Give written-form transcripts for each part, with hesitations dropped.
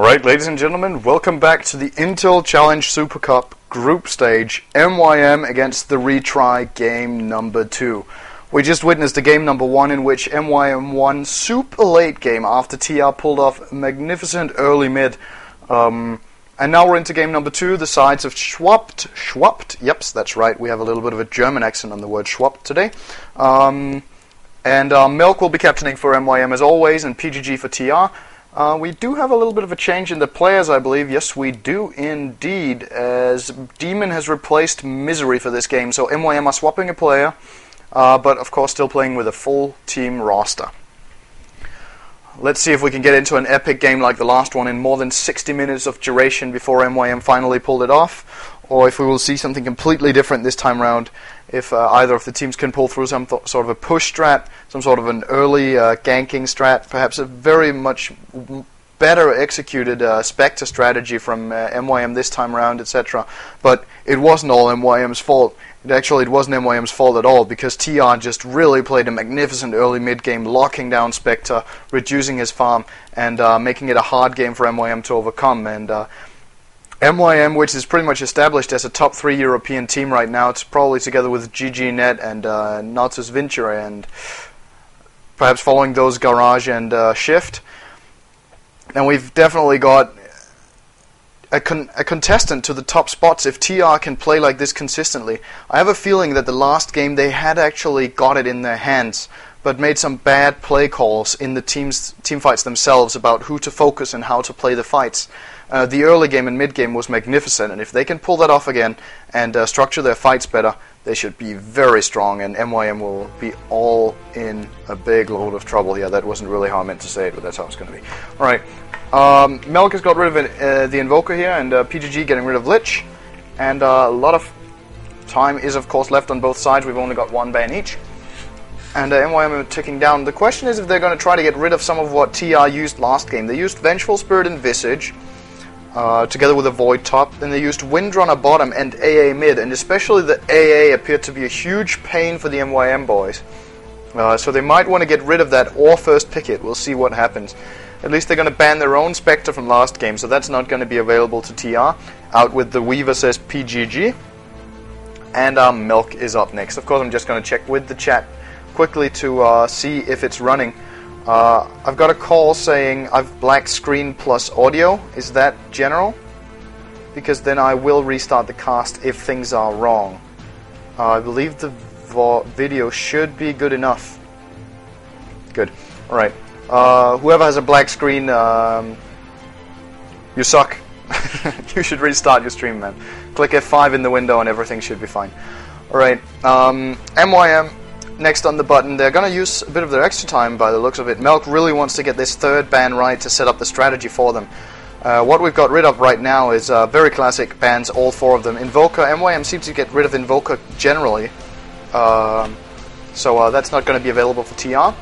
Alright, ladies and gentlemen, welcome back to the Intel Challenge Super Cup group stage, MYM against the retry game number 2. We just witnessed the game number 1 in which MYM won super late game after TR pulled off a magnificent early mid. And now we're into game number 2. The sides have schwapped, yep, that's right, we have a little bit of a German accent on the word schwapped today. Milk will be captaining for MYM as always, and PGG for TR. We do have a little bit of a change in the players, I believe. Yes, we do indeed, as Demon has replaced Misery for this game. So MYM are swapping a player, but of course still playing with a full team roster. Let's see if we can get into an epic game like the last one in more than 60 minutes of duration before MYM finally pulled it off, or if we will see something completely different this time round, if either of the teams can pull through some sort of a push strat, some sort of an early ganking strat, perhaps a very much better executed Spectre strategy from MYM this time round, etc. But it wasn't all MYM's fault. It wasn't MYM's fault at all, because TR just really played a magnificent early mid-game, locking down Spectre, reducing his farm, and making it a hard game for MYM to overcome. And MYM, which is pretty much established as a top 3 European team right now, it's probably together with GGNet and Natus Vincere, and perhaps following those Garage and Shift. And we've definitely got a contestant to the top spots if TR can play like this consistently. I have a feeling that the last game they had actually got it in their hands, but made some bad play calls in the team fights themselves about who to focus and how to play the fights. The early game and mid game was magnificent, and if they can pull that off again and structure their fights better, they should be very strong, and MYM will be all in a big load of trouble here. That wasn't really how I meant to say it, but that's how it's going to be. Alright, Melk has got rid of the Invoker here, and PGG getting rid of Lich, and a lot of time is of course left on both sides. We've only got one ban each, and MYM are ticking down. The question is if they're going to try to get rid of some of what TR used last game. They used Vengeful Spirit and Visage, together with a Void top, then they used Windrunner bottom and AA mid, and especially the AA appeared to be a huge pain for the MYM boys. So they might want to get rid of that or first pick it. We'll see what happens. At least they're going to ban their own Spectre from last game, so that's not going to be available to TR. Out with the Weaver says PGG. And Milk is up next. Of course, I'm just going to check with the chat quickly to see if it's running. I've got a call saying I've black screen plus audio. Is that general? Because then I will restart the cast if things are wrong. I believe the video should be good enough. Good. Alright. Whoever has a black screen, you suck. You should restart your stream, man. Click F5 in the window and everything should be fine. Alright. MYM. Next on the button, they're going to use a bit of their extra time by the looks of it. Melk really wants to get this third ban right to set up the strategy for them. What we've got rid of right now is very classic bans, all 4 of them. Invoker, MYM seems to get rid of Invoker generally, so that's not going to be available for TR.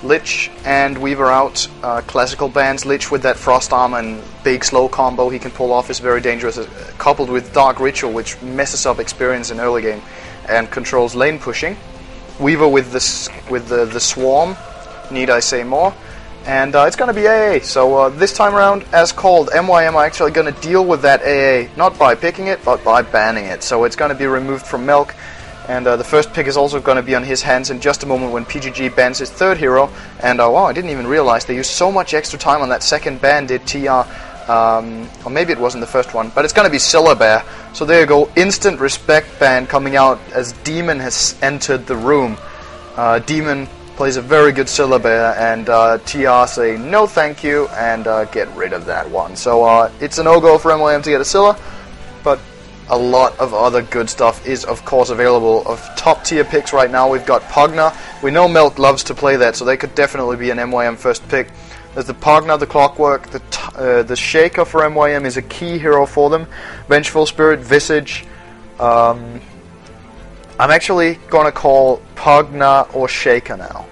Lich and Weaver out, classical bans. Lich with that Frost Armor and big slow combo he can pull off is very dangerous, coupled with Dark Ritual, which messes up experience in early game and controls lane pushing. Weaver with the Swarm, need I say more, and it's going to be AA, so this time around, as called, MYM are actually going to deal with that AA, not by picking it, but by banning it, so it's going to be removed from Milk, and the first pick is also going to be on his hands in just a moment when PGG bans his third hero, and wow, I didn't even realize they used so much extra time on that second ban, did TR, or maybe it wasn't the first one, but it's going to be Syllabear. So there you go, instant respect ban coming out as Demon has entered the room. Demon plays a very good Syllabear, and TR say no thank you and get rid of that one. So it's a no-go for MYM to get a Sylla, but a lot of other good stuff is of course available. Of top tier picks right now, we've got Pugna. We know Milk loves to play that, so they could definitely be an MYM first pick. There's the Pugna, the Clockwork, the Shaker for MYM is a key hero for them. Vengeful Spirit, Visage. I'm actually going to call Pugna or Shaker now.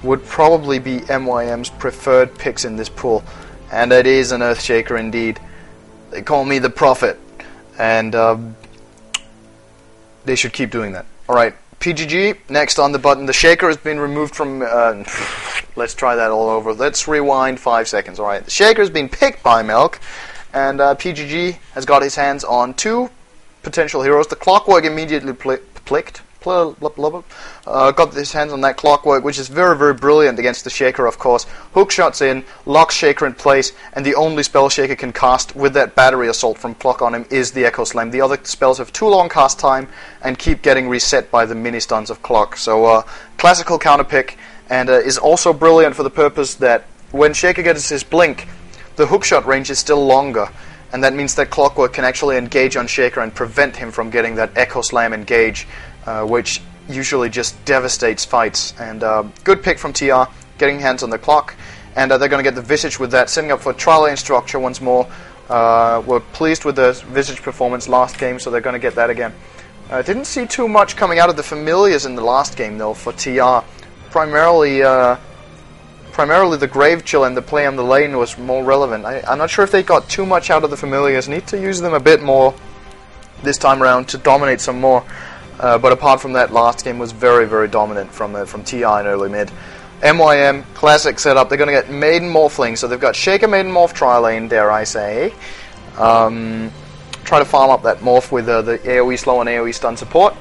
Would probably be MYM's preferred picks in this pool. And it is an Earthshaker indeed. They call me the Prophet. And they should keep doing that. Alright, PGG, next on the button. The Shaker has been removed from... let's try that all over. Let's rewind 5 seconds. Alright, the Shaker's been picked by Milk, and PGG has got his hands on 2 potential heroes. The Clockwork immediately got his hands on that Clockwork, which is very, very brilliant against the Shaker, of course. Hook shots in, locks Shaker in place, and the only spell Shaker can cast with that battery assault from Clock on him is the Echo Slam. The other spells have too long cast time and keep getting reset by the mini stuns of Clock. So classical counter pick, and is also brilliant for the purpose that when Shaker gets his blink, the hook shot range is still longer. And that means that Clockwork can actually engage on Shaker and prevent him from getting that Echo Slam engage, which usually just devastates fights. And good pick from TR, getting hands on the Clock. And they're going to get the Visage with that, setting up for trial lane structure once more. We're pleased with the Visage performance last game, so they're going to get that again. Didn't see too much coming out of the Familiars in the last game, though, for TR. Primarily the Grave Chill and the play on the lane was more relevant. I'm not sure if they got too much out of the Familiars. Need to use them a bit more this time around to dominate some more. But apart from that, last game was very, very dominant from TI in early mid. MYM, classic setup. They're going to get Maiden Morphling, so they've got Shaker, Maiden Morph, Trial Lane, dare I say. Try to farm up that Morph with the AoE slow and AoE stun support.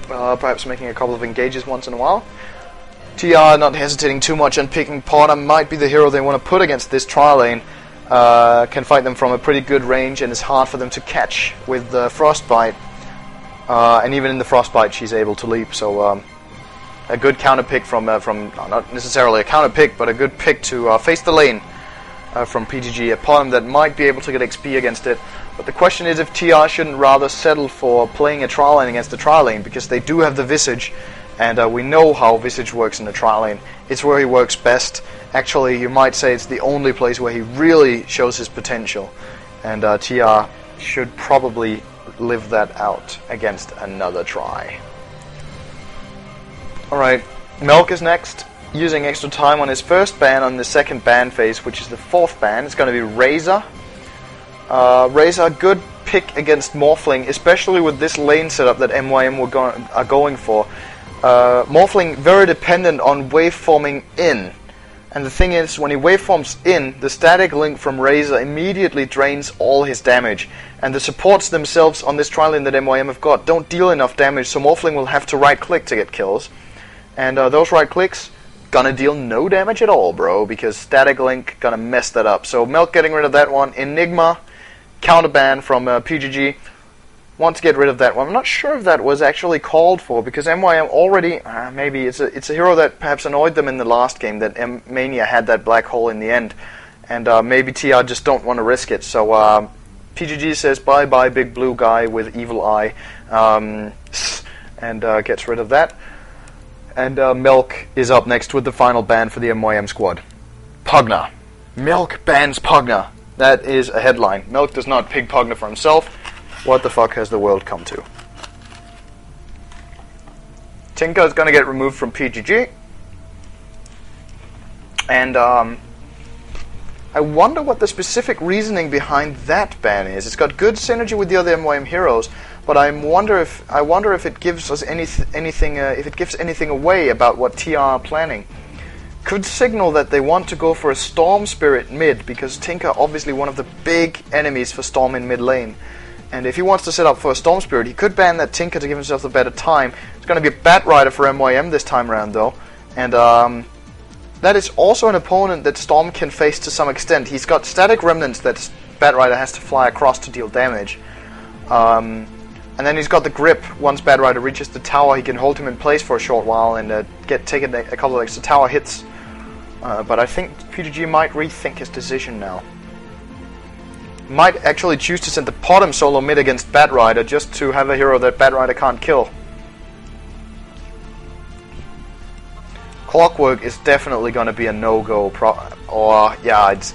Perhaps making a couple of engages once in a while. TR not hesitating too much and picking Potter might be the hero they want to put against this Trial Lane. Can fight them from a pretty good range and is hard for them to catch with Frostbite. And even in the Frostbite she's able to leap, so a good counter pick from not necessarily a counter pick, but a good pick to face the lane from PGG, a Potter that might be able to get XP against it. But the question is if TR shouldn't rather settle for playing a Trial Lane against the Trial Lane, because they do have the Visage. And we know how Visage works in the Trial Lane. It's where he works best. Actually, you might say it's the only place where he really shows his potential. And TR should probably live that out against another try. Alright, Milk is next. Using extra time on his first ban on the second ban phase, which is the 4th ban. It's going to be Razor. Razor, good pick against Morphling, especially with this lane setup that MYM are going for. Morphling very dependent on waveforming in, and the thing is, when he waveforms in, the static link from Razor immediately drains all his damage, and the supports themselves on this Trial Lane that MYM have got don't deal enough damage, so Morphling will have to right click to get kills, and those right clicks gonna deal no damage at all, bro, because static link gonna mess that up. So Milk getting rid of that one. Enigma, counter ban from PGG. Want to get rid of that one. I'm not sure if that was actually called for, because MYM already, maybe it's a hero that perhaps annoyed them in the last game, that Mania had that black hole in the end, and maybe TR just don't want to risk it. So PGG says bye bye big blue guy with evil eye, and gets rid of that. And Milk is up next with the final ban for the MYM squad. Pugna. Milk bans Pugna. That is a headline. Milk does not pick Pugna for himself. What the fuck has the world come to? Tinker is going to get removed from PGG. And I wonder what the specific reasoning behind that ban is. It's got good synergy with the other MYM heroes, but I wonder if it gives us anything if it gives anything away about what TR are planning. Could signal that they want to go for a Storm Spirit mid, because Tinker obviously one of the big enemies for Storm in mid lane. And if he wants to set up for a Storm Spirit, he could ban that Tinker to give himself a better time. It's going to be a Bat Rider for MYM this time around, though. And that is also an opponent that Storm can face to some extent. He's got static remnants that Bat Rider has to fly across to deal damage. And then he's got the grip. Once Bat Rider reaches the tower, he can hold him in place for a short while and take a couple of extra tower hits. But I think PGG might rethink his decision now. Might actually choose to send the Potom solo mid against Bat Rider just to have a hero that Bat Rider can't kill. Clockwork is definitely going to be a no-go,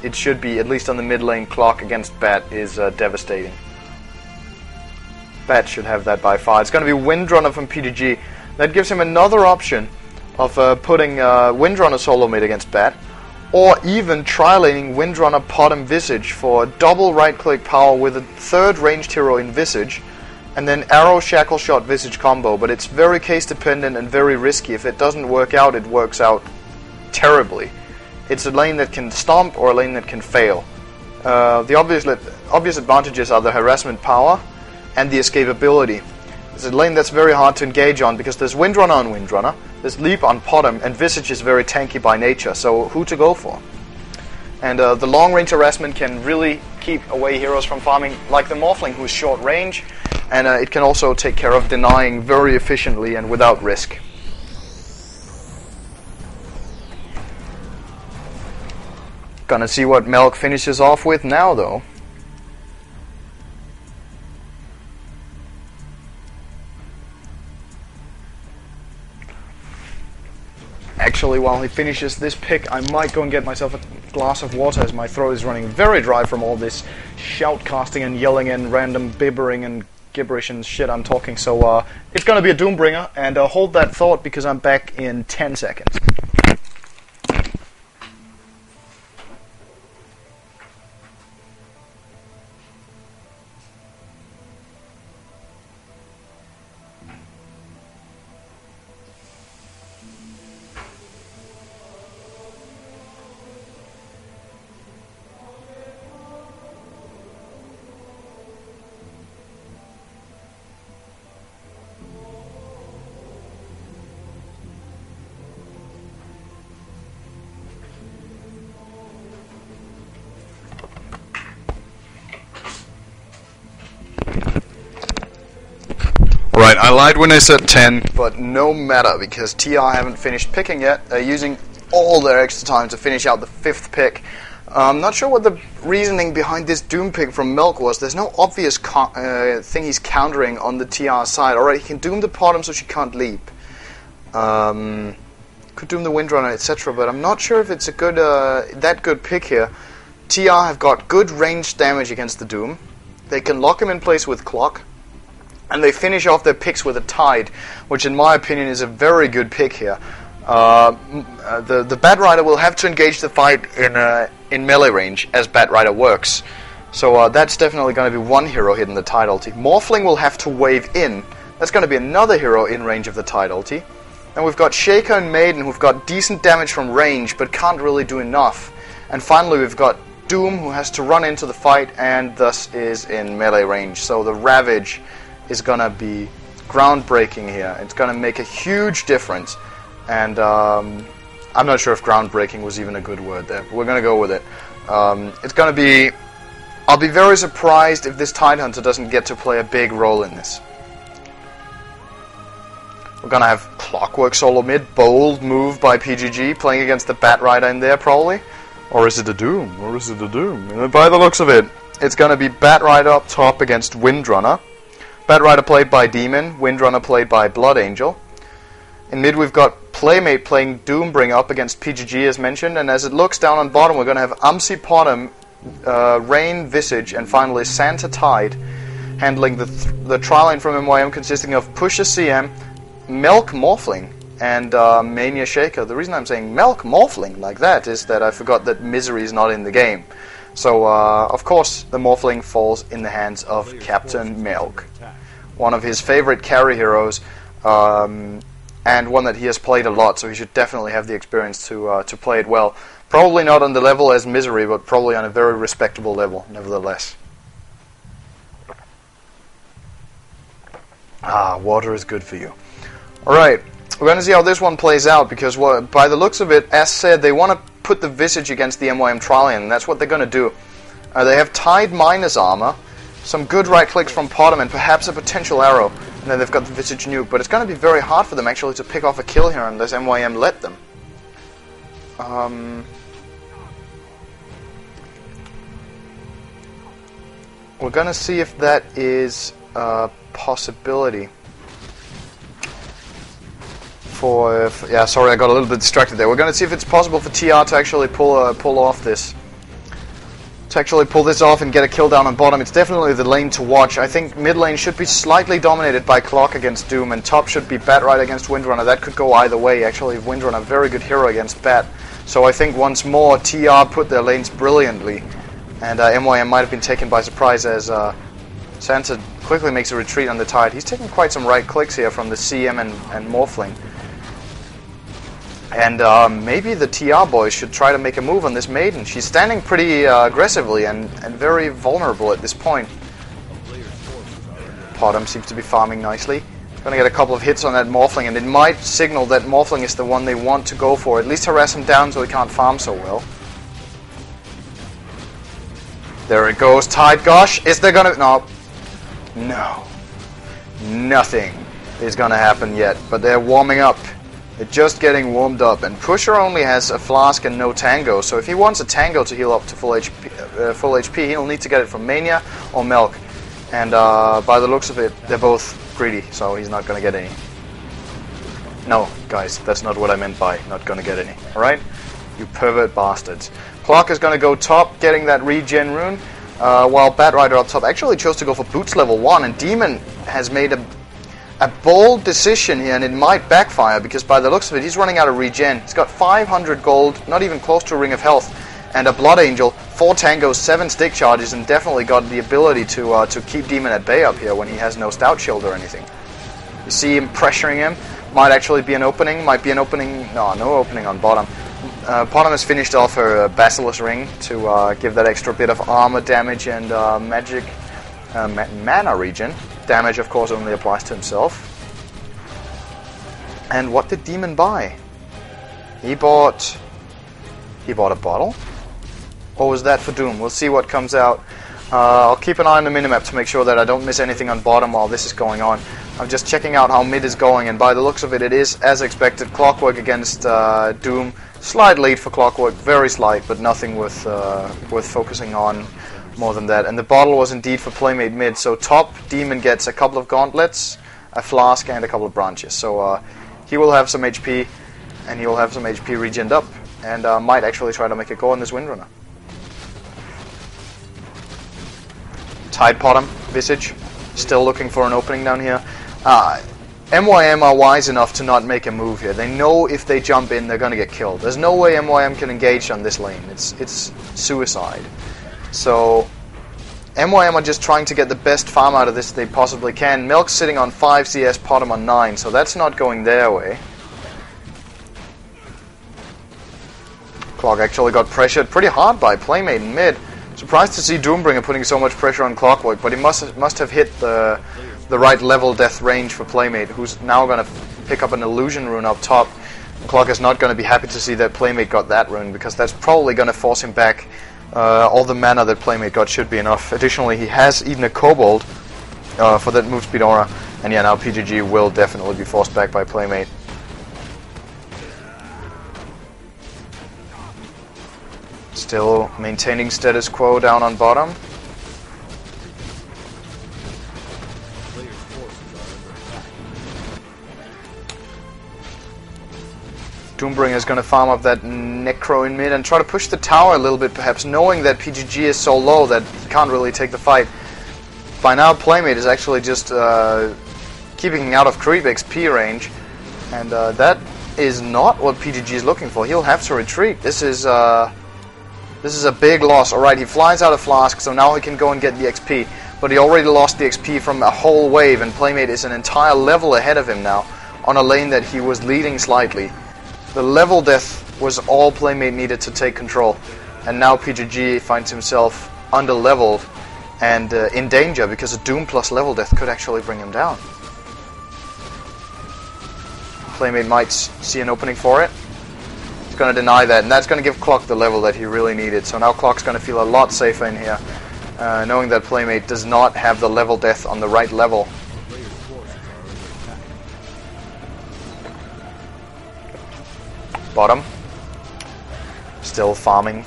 it should be, at least on the mid lane. Clock against Bat is devastating. Bat should have that by far. It's going to be Windrunner from PGG. That gives him another option of putting Windrunner solo mid against Bat, or even trialing Windrunner Potom Visage for double right-click power with a 3rd ranged hero in Visage, and then Arrow Shackle Shot Visage combo. But it's very case dependent and very risky. If it doesn't work out, it works out terribly. It's a lane that can stomp or a lane that can fail. The obvious advantages are the harassment power and the escapability. It's a lane that's very hard to engage on because there's Windrunner on Windrunner, there's Leap on Potom, and Visage is very tanky by nature, so who to go for? And the long-range harassment can really keep away heroes from farming, like the Morphling, who's short range, and it can also take care of denying very efficiently and without risk. Gonna see what Melk finishes off with now, though. Actually, while he finishes this pick, I might go and get myself a glass of water as my throat is running very dry from all this shoutcasting and yelling and random bibbering and gibberish and shit I'm talking. So it's going to be a Doombringer, and hold that thought because I'm back in 10 seconds. Right, I lied when I said 10, but no matter, because TR haven't finished picking yet. They're using all their extra time to finish out the 5th pick. I'm not sure what the reasoning behind this Doom pick from Melk was. There's no obvious thing he's countering on the TR side. Alright, he can Doom the Potom so she can't leap. Could Doom the Windrunner, etc., but I'm not sure if it's a good, that good pick here. TR have got good ranged damage against the Doom. They can lock him in place with Clock. And they finish off their picks with a Tide, which in my opinion is a very good pick here. The Bat Rider will have to engage the fight in melee range as Bat Rider works. So that's definitely going to be one hero hitting the Tide ulti. Morphling will have to wave in. That's going to be another hero in range of the Tide ulti. And we've got Shaker and Maiden who've got decent damage from range but can't really do enough. And finally we've got Doom who has to run into the fight and thus is in melee range. So the Ravage is going to be groundbreaking here. It's going to make a huge difference. And I'm not sure if groundbreaking was even a good word there, but we're going to go with it. It's going to be... I'll be very surprised if this Tidehunter doesn't get to play a big role in this. We're going to have Clockwork solo mid, bold move by PGG, playing against the Bat Rider in there probably. Or is it a Doom? Or is it a Doom? And by the looks of it, it's going to be Bat Rider up top against Windrunner. Bat Rider played by Demon, Windrunner played by Blood Angel. In mid we've got Playmate playing Doombringer up against PGG as mentioned, and as it looks down on bottom we're going to have Umsi Potom, Rain Visage, and finally Santa Tide handling the tri-lane from MYM consisting of Pusha CM, Melk Morphling, and Mania Shaker. The reason I'm saying Melk Morphling like that is that I forgot that Misery is not in the game. So, of course, the Morphling falls in the hands of Captain Melk, one of his favorite carry heroes, and one that he has played a lot, so he should definitely have the experience to play it well. Probably not on the level as Misery, but probably on a very respectable level, nevertheless. Ah, water is good for you. Alright, we're going to see how this one plays out, because by the looks of it, as said, they want to put the Visage against the MYM-TR, and that's what they're going to do. They have Tide minus armor, some good right clicks from Potom, and perhaps a potential arrow, and then they've got the Visage nuke, but it's going to be very hard for them actually to pick off a kill here unless MYM let them. We're going to see if that is a possibility. Yeah, sorry, I got a little bit distracted there. We're going to see if it's possible for TR to actually pull off this. To actually pull this off and get a kill down on bottom. It's definitely the lane to watch. I think mid lane should be slightly dominated by Clock against Doom, and top should be Bat Rider against Windrunner. That could go either way, actually. Windrunner, a very good hero against Bat. So I think once more, TR put their lanes brilliantly, and MYM might have been taken by surprise as Santa quickly makes a retreat on the Tide. He's taking quite some right clicks here from the CM and Morphling. And maybe the TR boys should try to make a move on this maiden. She's standing pretty aggressively and very vulnerable at this point. Potom seems to be farming nicely. Gonna get a couple of hits on that Morphling, and it might signal that Morphling is the one they want to go for. At least harass him down so he can't farm so well. There it goes, Tide Gosh. Is there gonna... No. No. Nothing is gonna happen yet, but they're warming up. They're just getting warmed up, and Pusher only has a flask and no Tango, so if he wants a Tango to heal up to full HP, he'll need to get it from Mania or Milk. And by the looks of it, they're both greedy, so he's not gonna get any. No, guys, that's not what I meant by not gonna get any, alright? You pervert bastards. Clock is gonna go top, getting that regen rune, while Batrider up top actually chose to go for Boots level 1, and Demon has made a bold decision here, and it might backfire, because by the looks of it, he's running out of regen. He's got 500 gold, not even close to a Ring of Health, and a Blood Angel, 4 tangos, 7 stick charges, and definitely got the ability to keep Demon at bay up here when he has no Stout Shield or anything. You see him pressuring him. Might actually be an opening. Might be an opening. No opening on bottom. Bottom has finished off her Basilisk Ring to give that extra bit of armor damage and magic mana regen. Damage, of course, only applies to himself. And what did Demon buy? He bought a bottle? Or was that for Doom? We'll see what comes out. I'll keep an eye on the minimap to make sure that I don't miss anything on bottom while this is going on. I'm just checking out how mid is going, and by the looks of it, it is, as expected, Clockwork against Doom. Slight lead for Clockwork, very slight, but nothing worth focusing on more than that. And the bottle was indeed for Playmate mid, so top, Demon gets a couple of gauntlets, a flask, and a couple of branches. So he will have some HP, and he will have some HP regened up, and might actually try to make a go on this Windrunner. Tide Potom, Visage, still looking for an opening down here. MYM are wise enough to not make a move here. They know if they jump in, they're going to get killed. There's no way MYM can engage on this lane. It's suicide. So MYM are just trying to get the best farm out of this they possibly can. Milk's sitting on 5 CS, Potom on 9, so that's not going their way. Clock actually got pressured pretty hard by Playmate in mid. Surprised to see Doombringer putting so much pressure on Clockwork, but he must have hit the right level death range for Playmate, who's now going to pick up an illusion rune up top. Clock is not going to be happy to see that Playmate got that rune, because that's probably going to force him back. All the mana that Playmate got should be enough. Additionally, he has eaten a Kobold for that move speed aura, and yeah, now PGG will definitely be forced back by Playmate. Still maintaining status quo down on bottom. Doombringer is going to farm up that Necro in mid and try to push the tower a little bit, perhaps, knowing that PGG is so low that he can't really take the fight. By now, Playmate is actually just keeping him out of creep XP range, and that is not what PGG is looking for. He'll have to retreat. This is a big loss. Alright, he flies out of Flask, so now he can go and get the XP. But he already lost the XP from a whole wave, and Playmate is an entire level ahead of him now, on a lane that he was leading slightly. The level death was all Playmate needed to take control. And now PGG finds himself under-leveled and in danger, because a Doom plus level death could actually bring him down. Playmate might see an opening for it. He's going to deny that, and that's going to give Clock the level that he really needed. So now Clock's going to feel a lot safer in here, knowing that Playmate does not have the level death on the right level. Bottom. Still farming.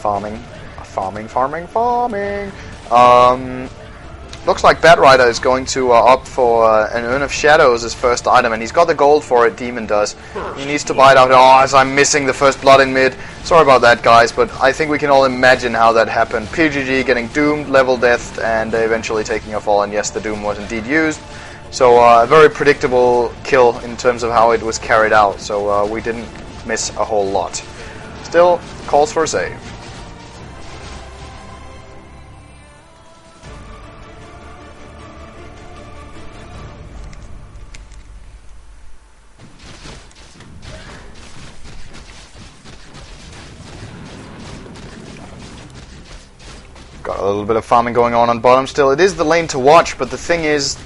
Looks like Batrider is going to opt for an Urn of Shadows as first item, and he's got the gold for it, Demon does. He needs to buy it out. Oh, as I'm missing the first blood in mid. Sorry about that, guys, but I think we can all imagine how that happened. PGG getting doomed, level deathed, and eventually taking a fall, and yes, the Doom was indeed used. So a very predictable kill in terms of how it was carried out, so we didn't miss a whole lot. Still, calls for a save. Got a little bit of farming going on bottom still. It is the lane to watch, but the thing is,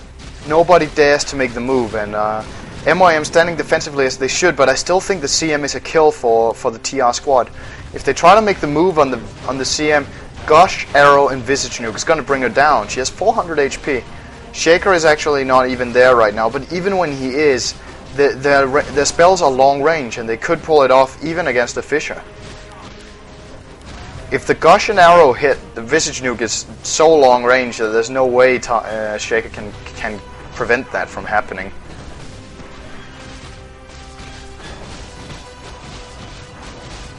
nobody dares to make the move, and MYM standing defensively as they should, but I still think the CM is a kill for the TR squad. If they try to make the move on the CM, Gush, Arrow, and Visage Nuke is going to bring her down. She has 400 HP. Shaker is actually not even there right now, but even when he is, their spells are long range, and they could pull it off even against the Fisher. If the Gush and Arrow hit, the Visage Nuke is so long range that there's no way Shaker can prevent that from happening.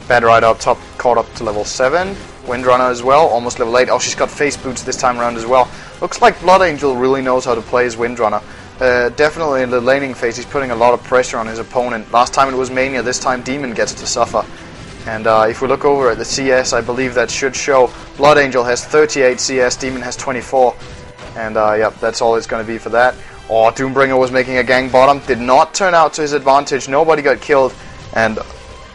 Bad Rider up top, caught up to level 7. Windrunner as well, almost level 8. Oh, she's got face boots this time around as well. Looks like Blood Angel really knows how to play his Windrunner. Definitely in the laning phase, he's putting a lot of pressure on his opponent. Last time it was Mania, this time Demon gets to suffer. And if we look over at the CS, I believe that should show Blood Angel has 38 CS, Demon has 24. And yep, that's all it's going to be for that. Oh, Doombringer was making a gang bottom. Did not turn out to his advantage. Nobody got killed. And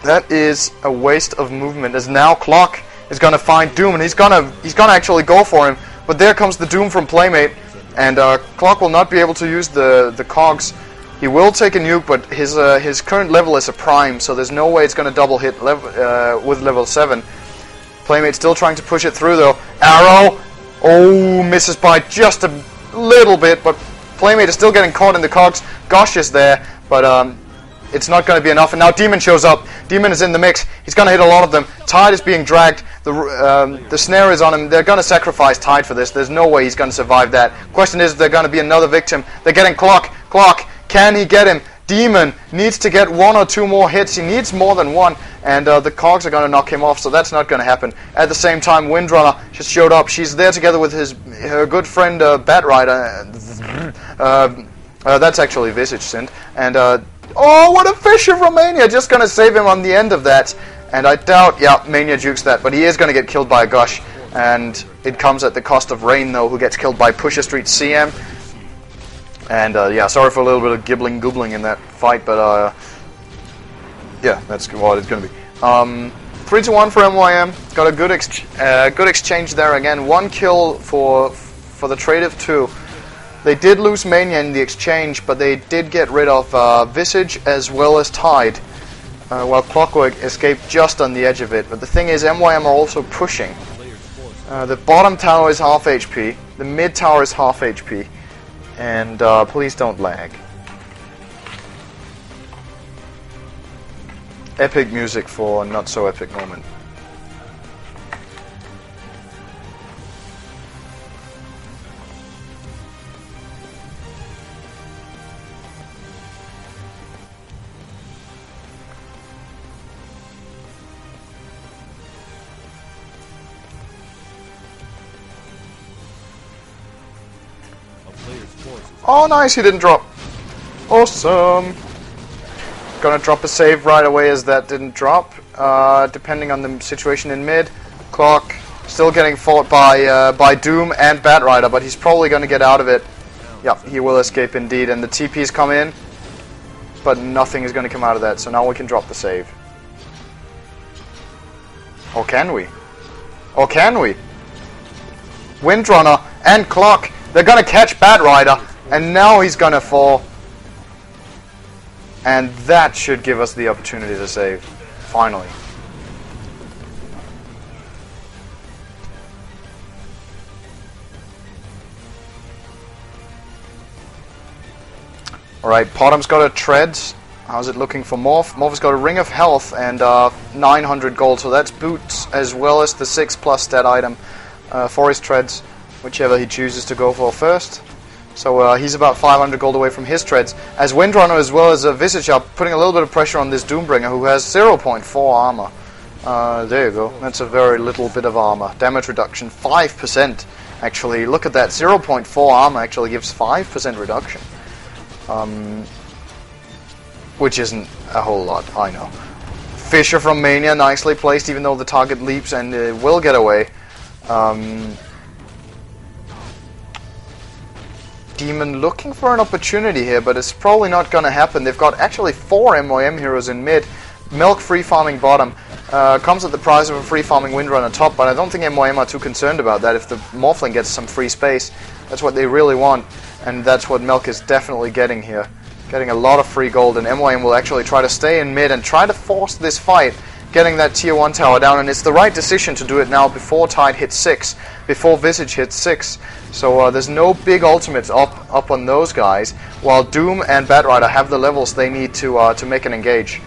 that is a waste of movement, as now Clock is going to find Doom, and he's gonna actually go for him. But there comes the Doom from Playmate, and Clock will not be able to use the cogs. He will take a nuke, but his current level is a prime, so there's no way it's going to double hit with level 7. Playmate still trying to push it through though. Arrow, oh, misses by just a little bit, but Playmate is still getting caught in the cogs. Gosh is there, but it's not going to be enough, and now Demon shows up. Demon is in the mix. He's going to hit a lot of them. Tide is being dragged. The snare is on him. They're going to sacrifice Tide for this. There's no way he's going to survive that. Question is, they're going to be another victim. They're getting Clock. Clock, can he get him? Demon needs to get 1 or 2 more hits. He needs more than 1, and the cogs are going to knock him off, so that's not going to happen. At the same time, Windrunner just showed up. She's there together with her good friend Bat Rider. That's actually Visage Synth. And oh, what a Fisher from Mania! Just going to save him on the end of that. And I doubt, yeah, Mania jukes that, but he is going to get killed by a Gush. And it comes at the cost of Rain, though, who gets killed by Pusher Street CM. And yeah, sorry for a little bit of gibbling-goobling in that fight, but yeah, that's what it's going to be. 3-1 for MYM. Got a good exchange there again. 1 kill for the trade of 2. They did lose Mania in the exchange, but they did get rid of Visage as well as Tide, while Clockwork escaped just on the edge of it. But the thing is, MYM are also pushing. The bottom tower is half HP, the mid tower is half HP, and please don't lag. Epic music for a not so epic moment. Oh, nice, he didn't drop. Awesome. Gonna drop a save right away as that didn't drop. Depending on the situation in mid. Clock still getting fought by Doom and Bat Rider, but he's probably gonna get out of it. Yep, he will escape indeed, and the TP's come in, but nothing is gonna come out of that, so now we can drop the save. Or can we? Or can we? Windrunner and Clock, they're gonna catch Bat Rider. And now he's gonna fall. And that should give us the opportunity to save. Finally. Alright, Pottom's got a Treads. How's it looking for Morph? Morph has got a Ring of Health and 900 gold. So that's boots as well as the 6+ stat item for his Treads. Whichever he chooses to go for first. So he's about 500 gold away from his Treads. As Windrunner as well as Visage are putting a little bit of pressure on this Doombringer, who has 0.4 armor. There you go. That's a very little bit of armor. Damage reduction, 5%. Actually, look at that. 0.4 armor actually gives 5% reduction. Which isn't a whole lot, I know. Fisher from Mania, nicely placed, even though the target leaps and will get away. Demon looking for an opportunity here, but it's probably not going to happen. They've got actually 4 MYM heroes in mid. Milk free farming bottom. Comes at the price of a free farming Windrunner top, but I don't think MYM are too concerned about that. If the Morphling gets some free space, that's what they really want, and that's what Milk is definitely getting here. Getting a lot of free gold, and MYM will actually try to stay in mid and try to force this fight, getting that tier 1 tower down, and it's the right decision to do it now before Tide hits 6, before Visage hits 6. So there's no big ultimates up on those guys, while Doom and Batrider have the levels they need to make an engage.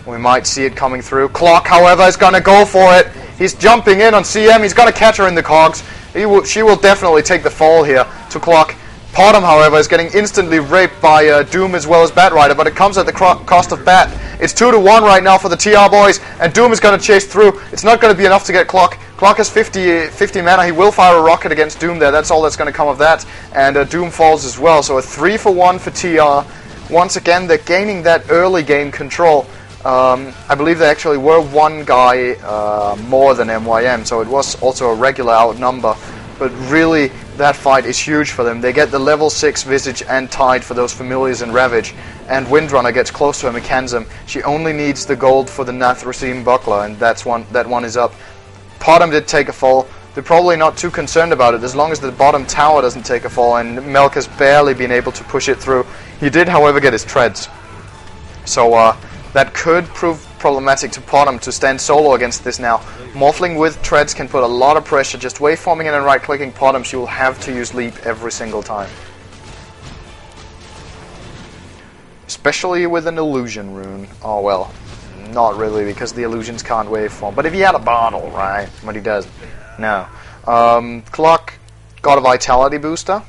We might see it coming through. Clock, however, is going to go for it. He's jumping in on CM. He's going to catch her in the cogs. She will definitely take the fall here to Clock. Potom, however, is getting instantly raped by Doom as well as Batrider, but it comes at the cost of Bat. It's 2-1 right now for the TR boys, and Doom is going to chase through. It's not going to be enough to get Clock. Clock has 50 mana. He will fire a rocket against Doom there. That's all that's going to come of that. And Doom falls as well. So a 3-for-1 for TR. Once again, they're gaining that early game control. I believe they actually were one guy more than MYM, so it was also a regular outnumber. But really, that fight is huge for them. They get the level 6 Visage and Tide for those Familiars and Ravage, and Windrunner gets close to a Mechanism. She only needs the gold for the Nathracine Buckler, and that one is up. Potom did take a fall. They're probably not too concerned about it as long as the bottom tower doesn't take a fall, and Melk has barely been able to push it through. He did, however, get his treads. So that could prove problematic to Potom to stand solo against this now. Morphling with treads can put a lot of pressure. Just waveforming in and right-clicking Potom, she will have to use leap every single time. Especially with an illusion rune. Oh well, not really, because the illusions can't waveform. But if he had a bottle, right? But he doesn't. No. Clock got a vitality booster.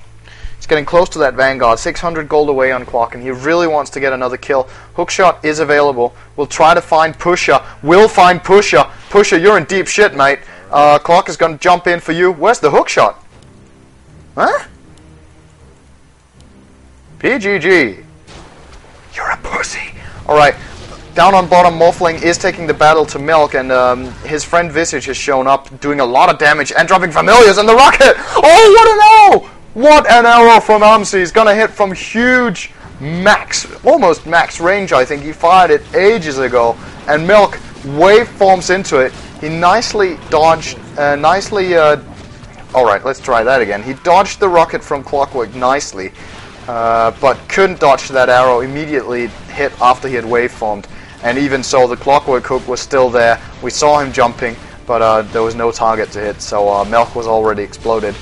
He's getting close to that Vanguard. 600 gold away on Clock, and he really wants to get another kill. Hookshot is available. We'll try to find Pusher. We'll find Pusher. Pusher, you're in deep shit, mate. Clock is going to jump in for you. Where's the hookshot? Huh? PGG. You're a pussy. Alright. Down on bottom, Morphling is taking the battle to Milk, and his friend Visage has shown up, doing a lot of damage and dropping Familiars in the rocket. Oh, what an arrow! What an arrow from Amsi. He's going to hit from huge almost max range, I think. He fired it ages ago, and Milk waveforms into it. He nicely dodged, alright, let's try that again. He dodged the rocket from Clockwork nicely, but couldn't dodge that arrow. Immediately hit after he had waveformed. And even so, the Clockwork hook was still there. We saw him jumping, but there was no target to hit, so Milk was already exploded.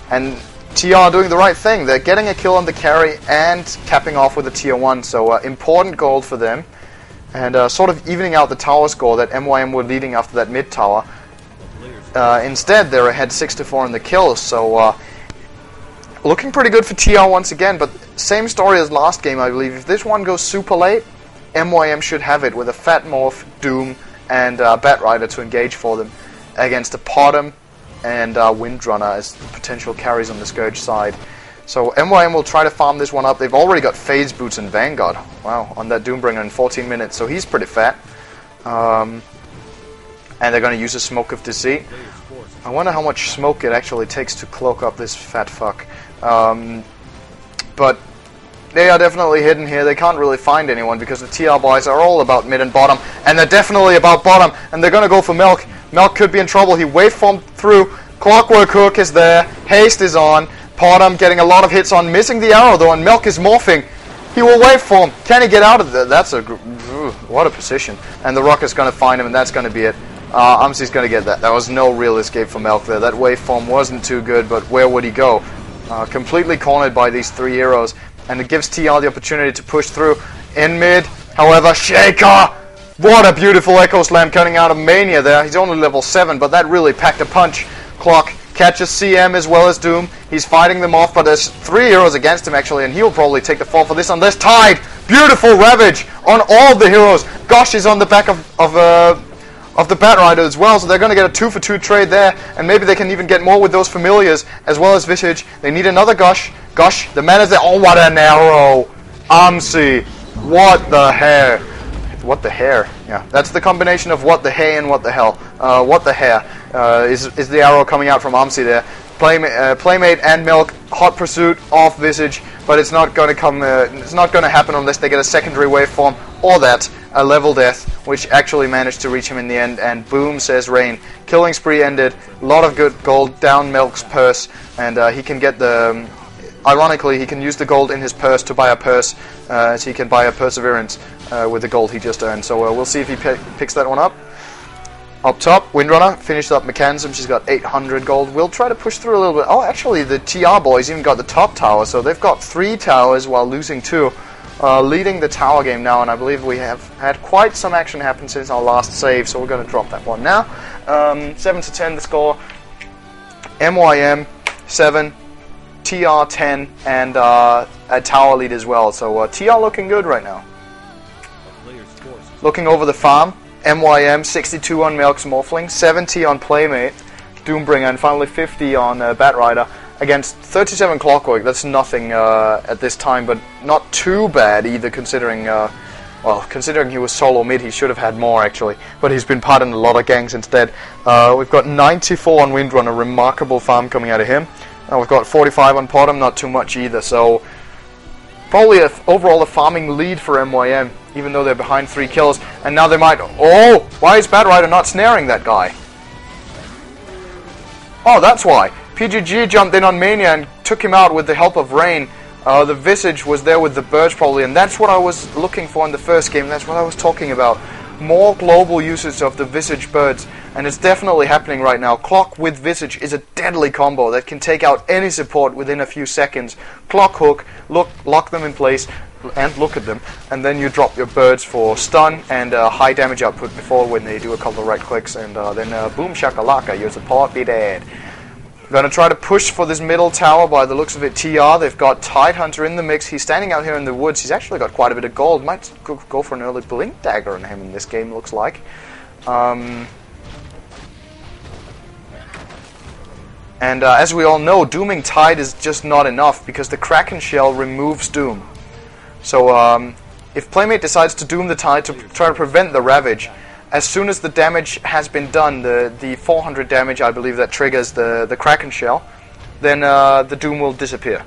And TR doing the right thing. They're getting a kill on the carry and capping off with a tier 1, so important gold for them. And sort of evening out the tower score that MYM were leading after that mid tower. Instead, they're ahead 6-4 in the kills, so looking pretty good for TR once again, but same story as last game, I believe. If this one goes super late, MYM should have it with a Fat Morph, Doom, and Batrider to engage for them against a Potom and Windrunner as potential carries on the Scourge side. So MYM will try to farm this one up. They've already got Phase Boots and Vanguard. Wow, on that Doombringer in 14 minutes, so he's pretty fat. And they're going to use a Smoke of Deceit. I wonder how much smoke it actually takes to cloak up this fat fuck. But they are definitely hidden here. They can't really find anyone because the TR boys are all about mid and bottom, and they're definitely about bottom, and they're going to go for Milk. Milk could be in trouble. He waveformed through. Clockwork Hook is there. Haste is on. Potom getting a lot of hits on, missing the arrow though, and Milk is morphing. He will waveform. Can he get out of there? That's a what a position. And the Rocket's going to find him, and that's going to be it. Amsi's going to get that. There was no real escape for Milk there. That waveform wasn't too good, but where would he go? Completely cornered by these 3 heroes, and it gives TR the opportunity to push through. In mid, however, Shaker! What a beautiful Echo Slam cutting out of Mania there. He's only level 7, but that really packed a punch. Clock catches CM as well as Doom. He's fighting them off, but there's 3 heroes against him actually, and he'll probably take the fall for this one. There's Tide! Beautiful Ravage on all the heroes. Gosh is on the back of the Batrider as well, so they're going to get a 2-for-2 trade there, and maybe they can even get more with those Familiars as well as Visage. They need another Gush. Gush, the man is there. Oh, what an arrow! Amsi, what the hair? What the hair? Yeah, that's the combination of what the hay and what the hell. What the hair is the arrow coming out from Amsi there. Playmate and Milk, hot pursuit of Visage, but it's not going to come. It's not going to happen unless they get a secondary waveform or that a level death which actually managed to reach him in the end, and boom, says Rain. Killing spree ended, a lot of good gold down Milk's purse, and he can get the... Ironically, he can use the gold in his purse to buy a purse, as he can buy a perseverance with the gold he just earned. So we'll see if he picks that one up. Up top, Windrunner finished up Mechanism. She's got 800 gold. We'll try to push through a little bit. Oh, actually, the TR boys even got the top tower, so they've got 3 towers while losing 2. Leading the tower game now, and I believe we have had quite some action happen since our last save, so we're going to drop that one now. 7 to 10 the score. MYM 7, TR 10, and a tower lead as well. So TR looking good right now. Looking over the farm, MYM 62 on Milk's Morphling, 70 on Playmate, Doombringer, and finally 50 on Batrider against 37 Clockwork. That's nothing at this time, but not too bad either, considering well, considering he was solo mid, he should have had more actually, but he's been part in a lot of gangs instead. We've got 94 on Windrunner, remarkable farm coming out of him. We've got 45 on Potom, not too much either, so probably overall a farming lead for MYM, even though they're behind 3 kills, and now they might... Oh! Why is Batrider not snaring that guy? Oh, that's why. PGG jumped in on Mania and took him out with the help of Rain. The Visage was there with the Birch probably, and that's what I was looking for in the first game. That's what I was talking about. More global usage of the Visage birds, and it's definitely happening right now. Clock with Visage is a deadly combo that can take out any support within a few seconds. Clock hook, lock them in place, and look at them, and then you drop your birds for stun and high damage output before when they do a couple of right clicks, and then boom shakalaka, your support be dead. Gonna try to push for this middle tower by the looks of it. TR, they've got Tidehunter in the mix. He's standing out here in the woods. He's actually got quite a bit of gold. Might go for an early Blink Dagger on him in this game, looks like. And as we all know, Dooming Tide is just not enough because the Kraken Shell removes Doom. So if Playmate decides to Doom the Tide to try to prevent the Ravage, as soon as the damage has been done, the 400 damage I believe that triggers the Kraken Shell, then the Doom will disappear.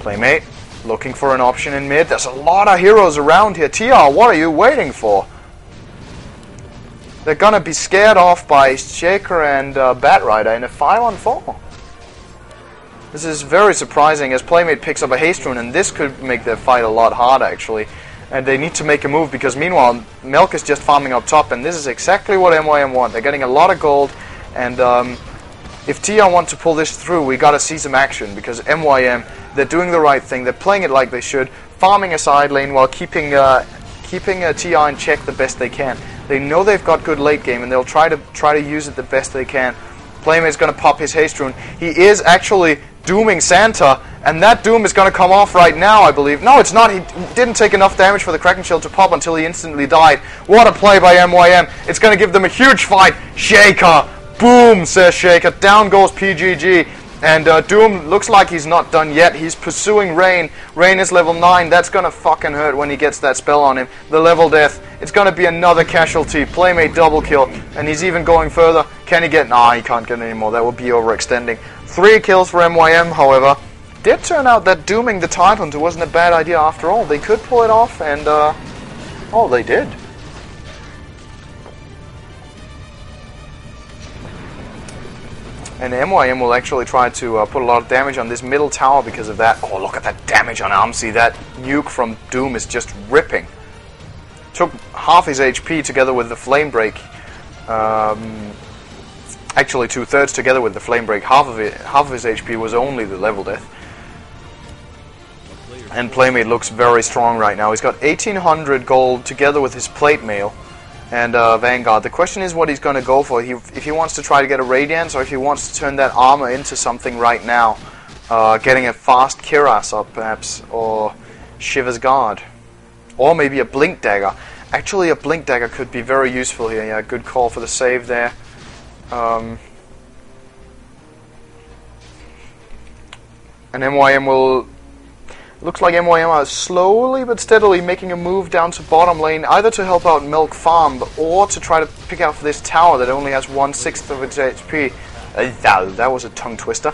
Playmate looking for an option in mid. There's a lot of heroes around here. TR, what are you waiting for? They're gonna be scared off by Shaker and Batrider in a 5-on-4. This is very surprising as Playmate picks up a haste rune, and this could make their fight a lot harder actually. And they need to make a move because meanwhile Milk is just farming up top, and this is exactly what MYM want. They're getting a lot of gold, and if TR want to pull this through, we gotta see some action because MYM, they're doing the right thing. They're playing it like they should, farming a side lane while keeping TR in check the best they can. They know they've got good late game, and they'll try to use it the best they can. Playmate's gonna pop his haste rune. He is actually dooming Santa, and that doom is going to come off right now, I believe. No, it's not. He didn't take enough damage for the Kraken Shield to pop until he instantly died. What a play by MYM. It's going to give them a huge fight. Shaker. Boom, says Shaker. Down goes PGG. And Doom looks like he's not done yet. He's pursuing Rain. Rain is level 9. That's going to fucking hurt when he gets that spell on him. The level death. It's going to be another casualty. Playmate double kill. And he's even going further. Can he get... Nah, he can't get any more. That would be overextending. 3 kills for MYM, however. Did turn out that dooming the Tidehunter wasn't a bad idea after all. They could pull it off, and oh, they did. And MYM will actually try to put a lot of damage on this middle tower because of that. Oh, look at that damage on Armsy. That nuke from Doom is just ripping. Took half his HP together with the Flame Break. Actually 2/3 together with the Flame Break. Half of his HP was only the level death. And Playmate looks very strong right now. He's got 1800 gold together with his Plate Mail and Vanguard. The question is what he's going to go for. If he wants to try to get a Radiance, or if he wants to turn that armor into something right now. Getting a fast Kiras up perhaps, or Shiva's Guard. Or maybe a Blink Dagger. Actually a Blink Dagger could be very useful here. Yeah, good call for the save there. And MYM will... Looks like MYM are slowly but steadily making a move down to bottom lane, either to help out Milk farm, or to try to pick out for this tower that only has 1/6 of its HP. That was a tongue twister.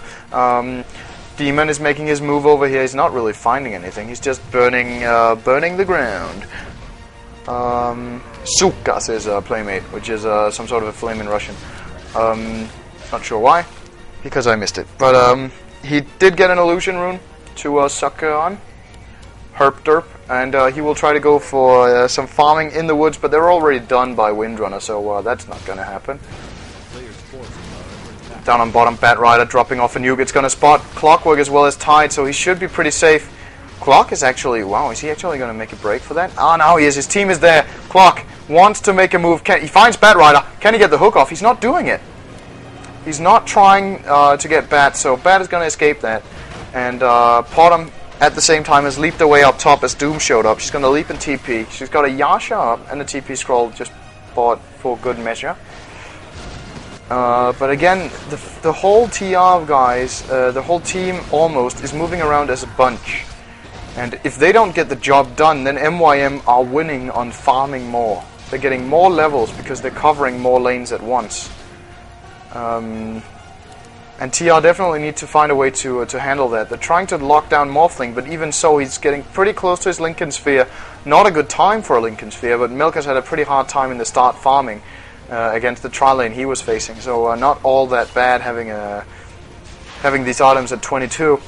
Demon is making his move over here. He's not really finding anything. He's just burning the ground. Suka says Playmate, which is some sort of a flame in Russian. Not sure why, because I missed it. But he did get an illusion rune to suck on. Herp derp. And he will try to go for some farming in the woods, but they're already done by Windrunner, so that's not going to happen. Down on bottom, Bat Rider dropping off a nuke. It's going to spot Clockwork as well as Tide, so he should be pretty safe. Clock is actually... Wow, is he actually going to make a break for that? Ah, now he is. His team is there. Clock wants to make a move. He finds Bat Rider. Can he get the hook off? He's not doing it. He's not trying to get Bat, so Bat is going to escape that. And Potom, at the same time, has leaped away up top as Doom showed up. She's going to leap and TP. She's got a Yasha up and a TP scroll just bought for good measure. But again, the whole TR guys, the whole team almost, is moving around as a bunch. And if they don't get the job done, then MYM are winning on farming more. They're getting more levels because they're covering more lanes at once. And TR definitely need to find a way to handle that. They're trying to lock down Morphling, but even so, he's getting pretty close to his Lincoln Sphere. Not a good time for a Lincoln Sphere, but Milk has had a pretty hard time in the start farming against the tri lane he was facing. So not all that bad having these items at 22.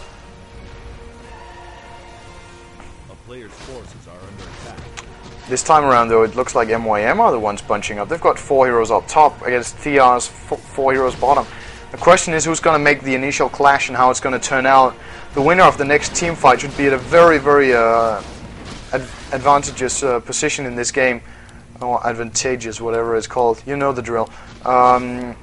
This time around, though, it looks like MYM are the ones bunching up. They've got 4 heroes up top against TR's 4 heroes bottom. The question is who's going to make the initial clash and how it's going to turn out. The winner of the next team fight should be at a very, very advantageous position in this game. Or advantageous, whatever it's called. You know the drill. And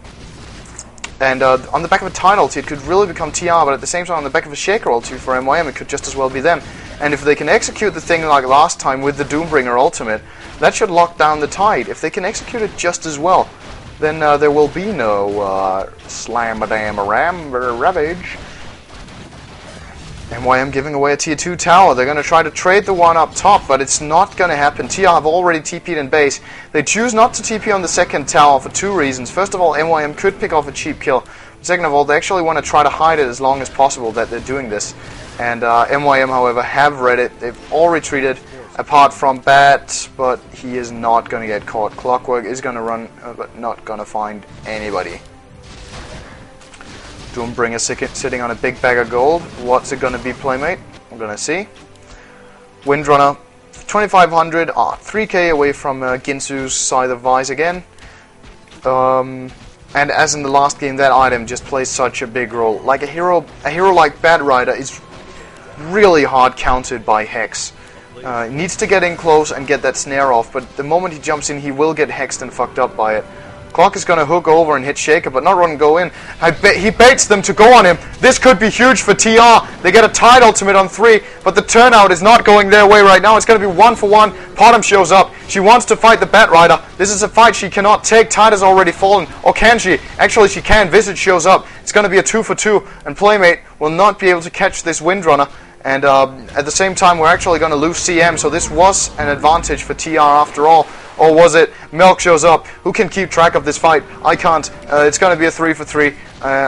on the back of a Tide ulti, it could really become TR, but at the same time, on the back of a Shaker ulti for MYM, it could just as well be them. And if they can execute the thing like last time with the Doombringer ultimate, that should lock down the Tide. If they can execute it just as well, then there will be no Slam-a-dam-a-ram-ravage. MYM giving away a tier 2 tower. They're going to try to trade the one up top, but it's not going to happen. TR have already TP'd in base. They choose not to TP on the second tower for 2 reasons. First of all, MYM could pick off a cheap kill. Second of all, they actually want to try to hide it as long as possible that they're doing this. And MYM, however, have read it. They've all retreated, apart from Bat, but he is not going to get caught. Clockwork is going to run, but not going to find anybody. Doombringer sitting on a big bag of gold. What's it going to be, Playmate? We're going to see. Windrunner, 2500, 3k away from Ginsu's Scythe of Vice again. And as in the last game, that item just plays such a big role. Like a hero like Bat Rider is really hard countered by Hex. He needs to get in close and get that snare off, but the moment he jumps in, he will get hexed and fucked up by it. Clock is going to hook over and hit Shaker, but not run and go in. He baits them to go on him. This could be huge for TR. They get a Tide ultimate on 3, but the turnout is not going their way right now. It's going to be 1-for-1. Potom shows up. She wants to fight the Bat Rider. This is a fight she cannot take. Tide has already fallen. Or can she? Actually, she can. Visage shows up. It's going to be a 2-for-2, and Playmate will not be able to catch this Windrunner. And at the same time, we're actually going to lose CM, so this was an advantage for TR after all. Or was it? Milk shows up. Who can keep track of this fight? I can't. It's going to be a 3-for-3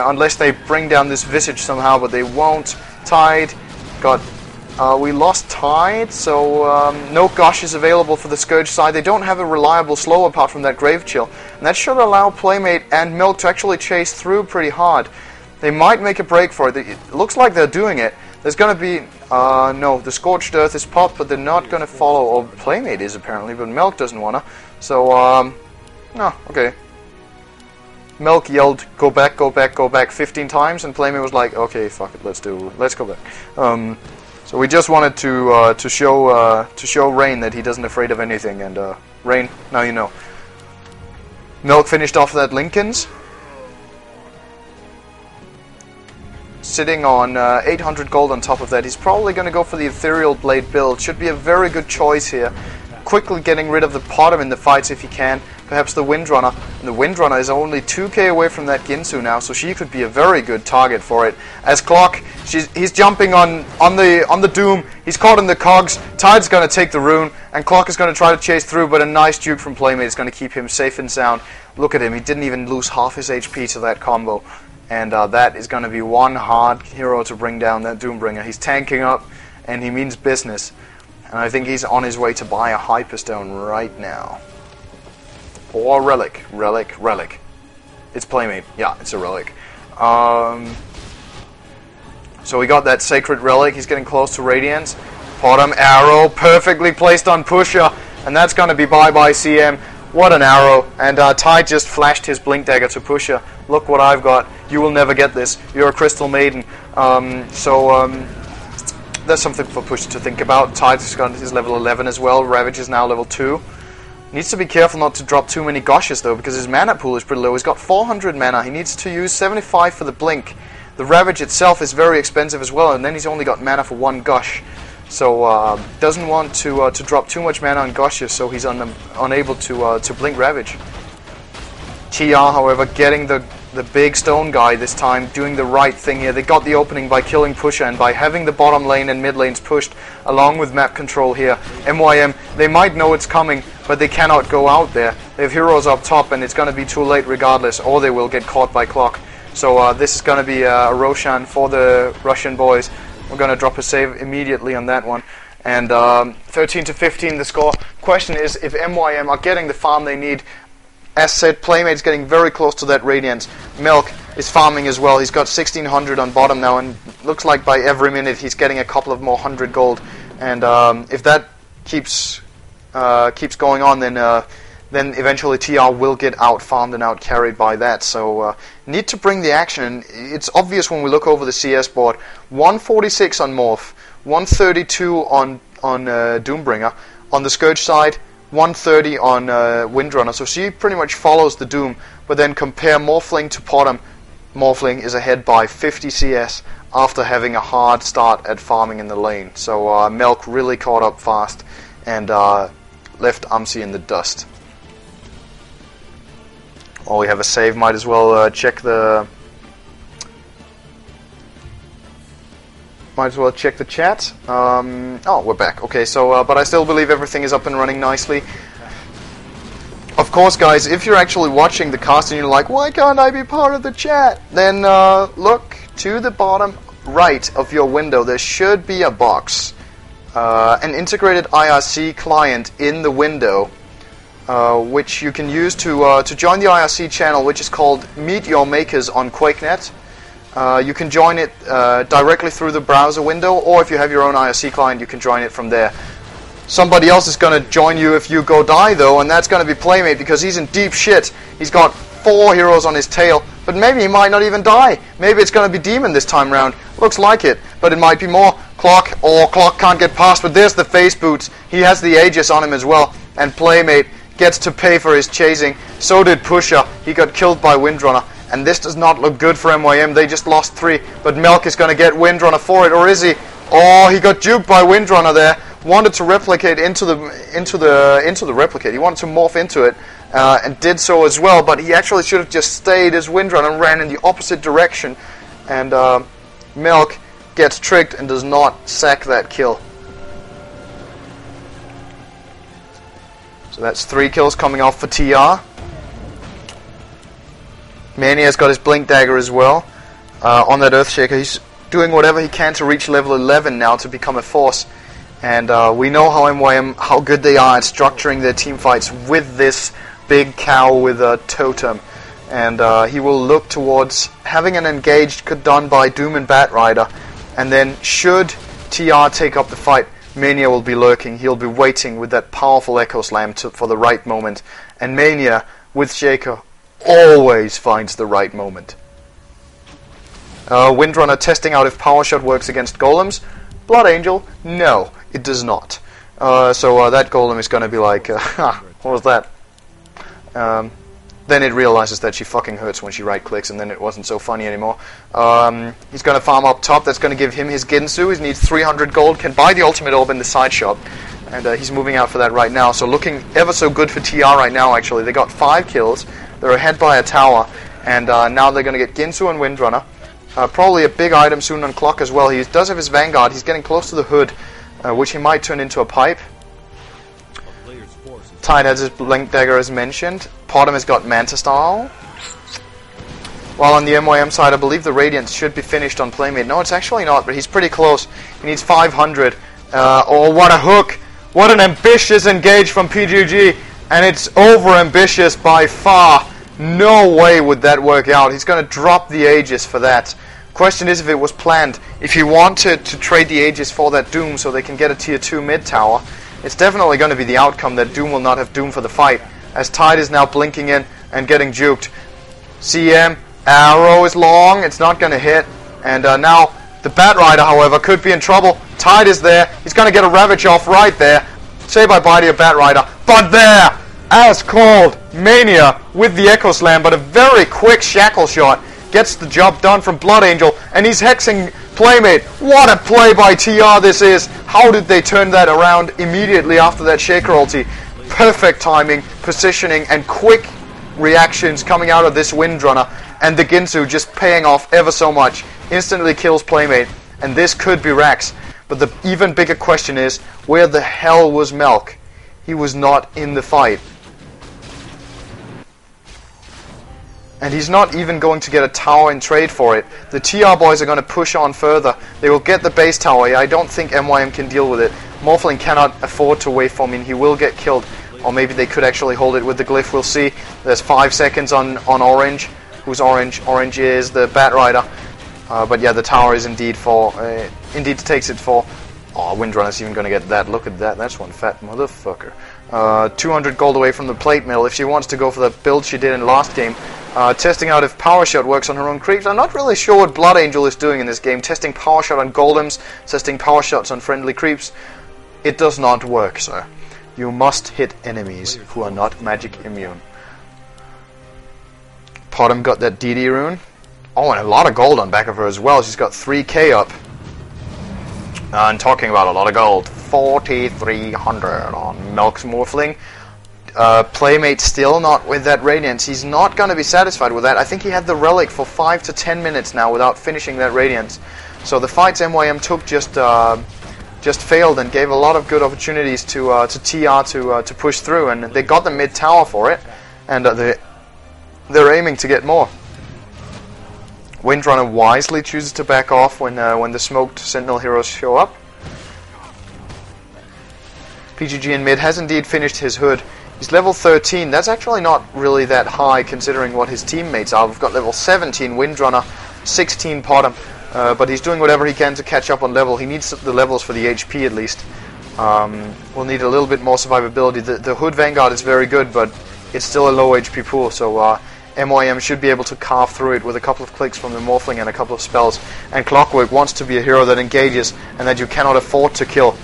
unless they bring down this Visage somehow, but they won't. Tide got... we lost Tide, so no Gush is available for the Scourge side. They don't have a reliable slow apart from that Grave Chill. And that should allow Playmate and Milk to actually chase through pretty hard. They might make a break for it. It looks like they're doing it. There's going to be... no, the Scorched Earth is popped, but they're not going to follow. Or Playmate is, apparently, but Milk doesn't want to. So, no, okay. Milk yelled, go back, go back, go back 15 times, and Playmate was like, okay, fuck it, let's go back. So we just wanted to show Rain that he doesn't afraid of anything, and Rain, now you know. Milk finished off that Lincoln's. Sitting on 800 gold on top of that. He's probably going to go for the Ethereal Blade build. Should be a very good choice here. Quickly getting rid of the Potom in the fights if he can. Perhaps the Windrunner. And the Windrunner is only 2k away from that Ginsu now, so she could be a very good target for it. As Clock, he's jumping on the Doom. He's caught in the cogs. Tide's going to take the rune, and Clock is going to try to chase through, but a nice juke from Playmate is going to keep him safe and sound. Look at him. He didn't even lose half his HP to that combo. and that is going to be one hard hero to bring down, that Doombringer. He's tanking up, and he means business. And I think he's on his way to buy a Hyperstone right now. Or Relic. Relic. It's Playmate. Yeah, it's a Relic. So we got that Sacred Relic. He's getting close to Radiance. Bottom arrow, perfectly placed on Pusher. And that's going to be bye-bye CM. What an arrow. And Tide just flashed his Blink Dagger to Pusher. Look what I've got. You will never get this. You're a Crystal Maiden. That's something for Pusher to think about. Tide's got his level 11 as well. Ravage is now level 2. Needs to be careful not to drop too many Gushes though, because his mana pool is pretty low. He's got 400 mana. He needs to use 75 for the Blink. The Ravage itself is very expensive as well, and then he's only got mana for 1 Gush. So doesn't want to drop too much mana on Gushes, so he's unable to Blink Ravage. TR, however, getting the big stone guy this time, doing the right thing here. They got the opening by killing Pusher, and by having the bottom lane and mid lanes pushed, along with map control here. MYM, they might know it's coming, but they cannot go out there. They have heroes up top, and it's going to be too late regardless, or they will get caught by clock. So this is going to be a Roshan for the Russian boys. We're going to drop a save immediately on that one. And 13 to 15 the score. Question is, if MYM are getting the farm they need, as said, Playmate's getting very close to that Radiance. Milk is farming as well. He's got 1600 on bottom now, and looks like by every minute he's getting a couple of more 100 gold. And if that keeps going on, then eventually TR will get out farmed and out carried by that. So need to bring the action. It's obvious when we look over the CS board. 146 on Morph, 132 on Doombringer. On the Scourge side, 130 on Windrunner. So she pretty much follows the Doom. But then compare Morphling to Potom. Morphling is ahead by 50 CS after having a hard start at farming in the lane. So Milk really caught up fast and left Umsi in the dust. While we have a save, might as well check the chat. Oh, we're back. Okay, so but I still believe everything is up and running nicely. Of course, guys, if you're actually watching the cast and you're like, why can't I be part of the chat? Then look to the bottom right of your window. There should be a box, an integrated IRC client in the window, which you can use to join the IRC channel, which is called Meet Your Makers on QuakeNet. You can join it directly through the browser window, or if you have your own IRC client, you can join it from there. Somebody else is going to join you if you go die, though, and that's going to be Playmate, because he's in deep shit. He's got 4 heroes on his tail, but maybe he might not even die. Maybe it's going to be Demon this time round. Looks like it, but it might be more Clock, or Clock can't get past, but there's the face boots. He has the Aegis on him as well, and Playmate gets to pay for his chasing. So did Pusher. He got killed by Windrunner. And this does not look good for MYM. They just lost 3. But Milk is going to get Windrunner for it. Or is he? Oh, he got duped by Windrunner there. Wanted to replicate into the replicate. He wanted to morph into it. And did so as well. But he actually should have just stayed as Windrunner and ran in the opposite direction. And Milk gets tricked and does not sack that kill. So that's 3 kills coming off for TR. Mania's got his Blink Dagger as well on that Earthshaker. He's doing whatever he can to reach level 11 now to become a force. And we know how good they are at structuring their team fights with this big cow with a totem. And he will look towards having an engaged done by Doom and Batrider. And then should TR take up the fight, Mania will be lurking. He'll be waiting with that powerful Echo Slam for the right moment. And Mania, with Shaker, always finds the right moment. Windrunner testing out if Power Shot works against Golems. Blood Angel, no, it does not. So that Golem is going to be like, what was that? Then it realizes that she fucking hurts when she right-clicks, and then it wasn't so funny anymore. He's going to farm up top. That's going to give him his Ginsu. He needs 300 gold, can buy the Ultimate Orb in the side shop. And he's moving out for that right now. So looking ever so good for TR right now, actually. They got 5 kills. They're ahead by a tower. And now they're going to get Ginsu and Windrunner. Probably a big item soon on Clock as well. He does have his Vanguard. He's getting close to the hood, which he might turn into a pipe. Tide has his Blink Dagger as mentioned. Potom has got Manta Style. While on the MYM side, I believe the Radiance should be finished on Playmate. No, it's actually not, but he's pretty close. He needs 500. Oh, what a hook! What an ambitious engage from PGG, and it's over-ambitious by far. No way would that work out. He's going to drop the Aegis for that. Question is if it was planned. If he wanted to trade the Aegis for that Doom so they can get a tier 2 mid tower, it's definitely going to be the outcome that Doom will not have Doom for the fight, as Tide is now blinking in and getting juked. CM, arrow is long, it's not going to hit, and now the Bat Rider, however, could be in trouble. Tide is there, he's going to get a Ravage off right there. Say bye-bye to your Bat Rider, but there, as called, Mania with the Echo Slam, but a very quick shackle shot gets the job done from Blood Angel, and he's hexing Playmate. What a play by TR this is. How did they turn that around immediately after that Shaker ulti? Perfect timing, positioning, and quick reactions coming out of this Windrunner, and the Ginsu just paying off ever so much. Instantly kills Playmate, and this could be Rax. But the even bigger question is, where the hell was Melk? He was not in the fight. And he's not even going to get a tower in trade for it. The TR boys are going to push on further. They will get the base tower. I don't think MYM can deal with it. Morphling cannot afford to waveform in. He will get killed. Or maybe they could actually hold it with the glyph. We'll see. There's 5 seconds on Orange. Who's Orange? Orange is the Bat Rider. But yeah, the tower is indeed for... indeed takes it for... Oh, Windrunner's even going to get that. Look at that. That's one fat motherfucker. 200 gold away from the plate mill if she wants to go for the build she did in last game. Testing out if Power Shot works on her own creeps. I'm not really sure what Blood Angel is doing in this game. Testing Power Shot on golems, testing Power Shots on friendly creeps. It does not work, sir. You must hit enemies who are not magic immune. Potom got that DD rune. Oh, and a lot of gold on back of her as well. She's got 3k up. And talking about a lot of gold, 4,300 on Melk's Morphling. Playmate still not with that Radiance. He's not going to be satisfied with that. I think he had the Relic for 5 to 10 minutes now without finishing that Radiance. So the fights MYM took just failed and gave a lot of good opportunities to TR to push through, and they got the mid tower for it, and they're aiming to get more. Windrunner wisely chooses to back off when the smoked Sentinel heroes show up. PGG in mid has indeed finished his hood. He's level 13. That's actually not really that high considering what his teammates are. We've got level 17 Windrunner, 16 Potom, but he's doing whatever he can to catch up on level. He needs the levels for the HP at least. We'll need a little bit more survivability. The Hood Vanguard is very good, but it's still a low HP pool, so MYM should be able to carve through it with a couple of clicks from the Morphling and a couple of spells. And Clockwork wants to be a hero that engages and that you cannot afford to kill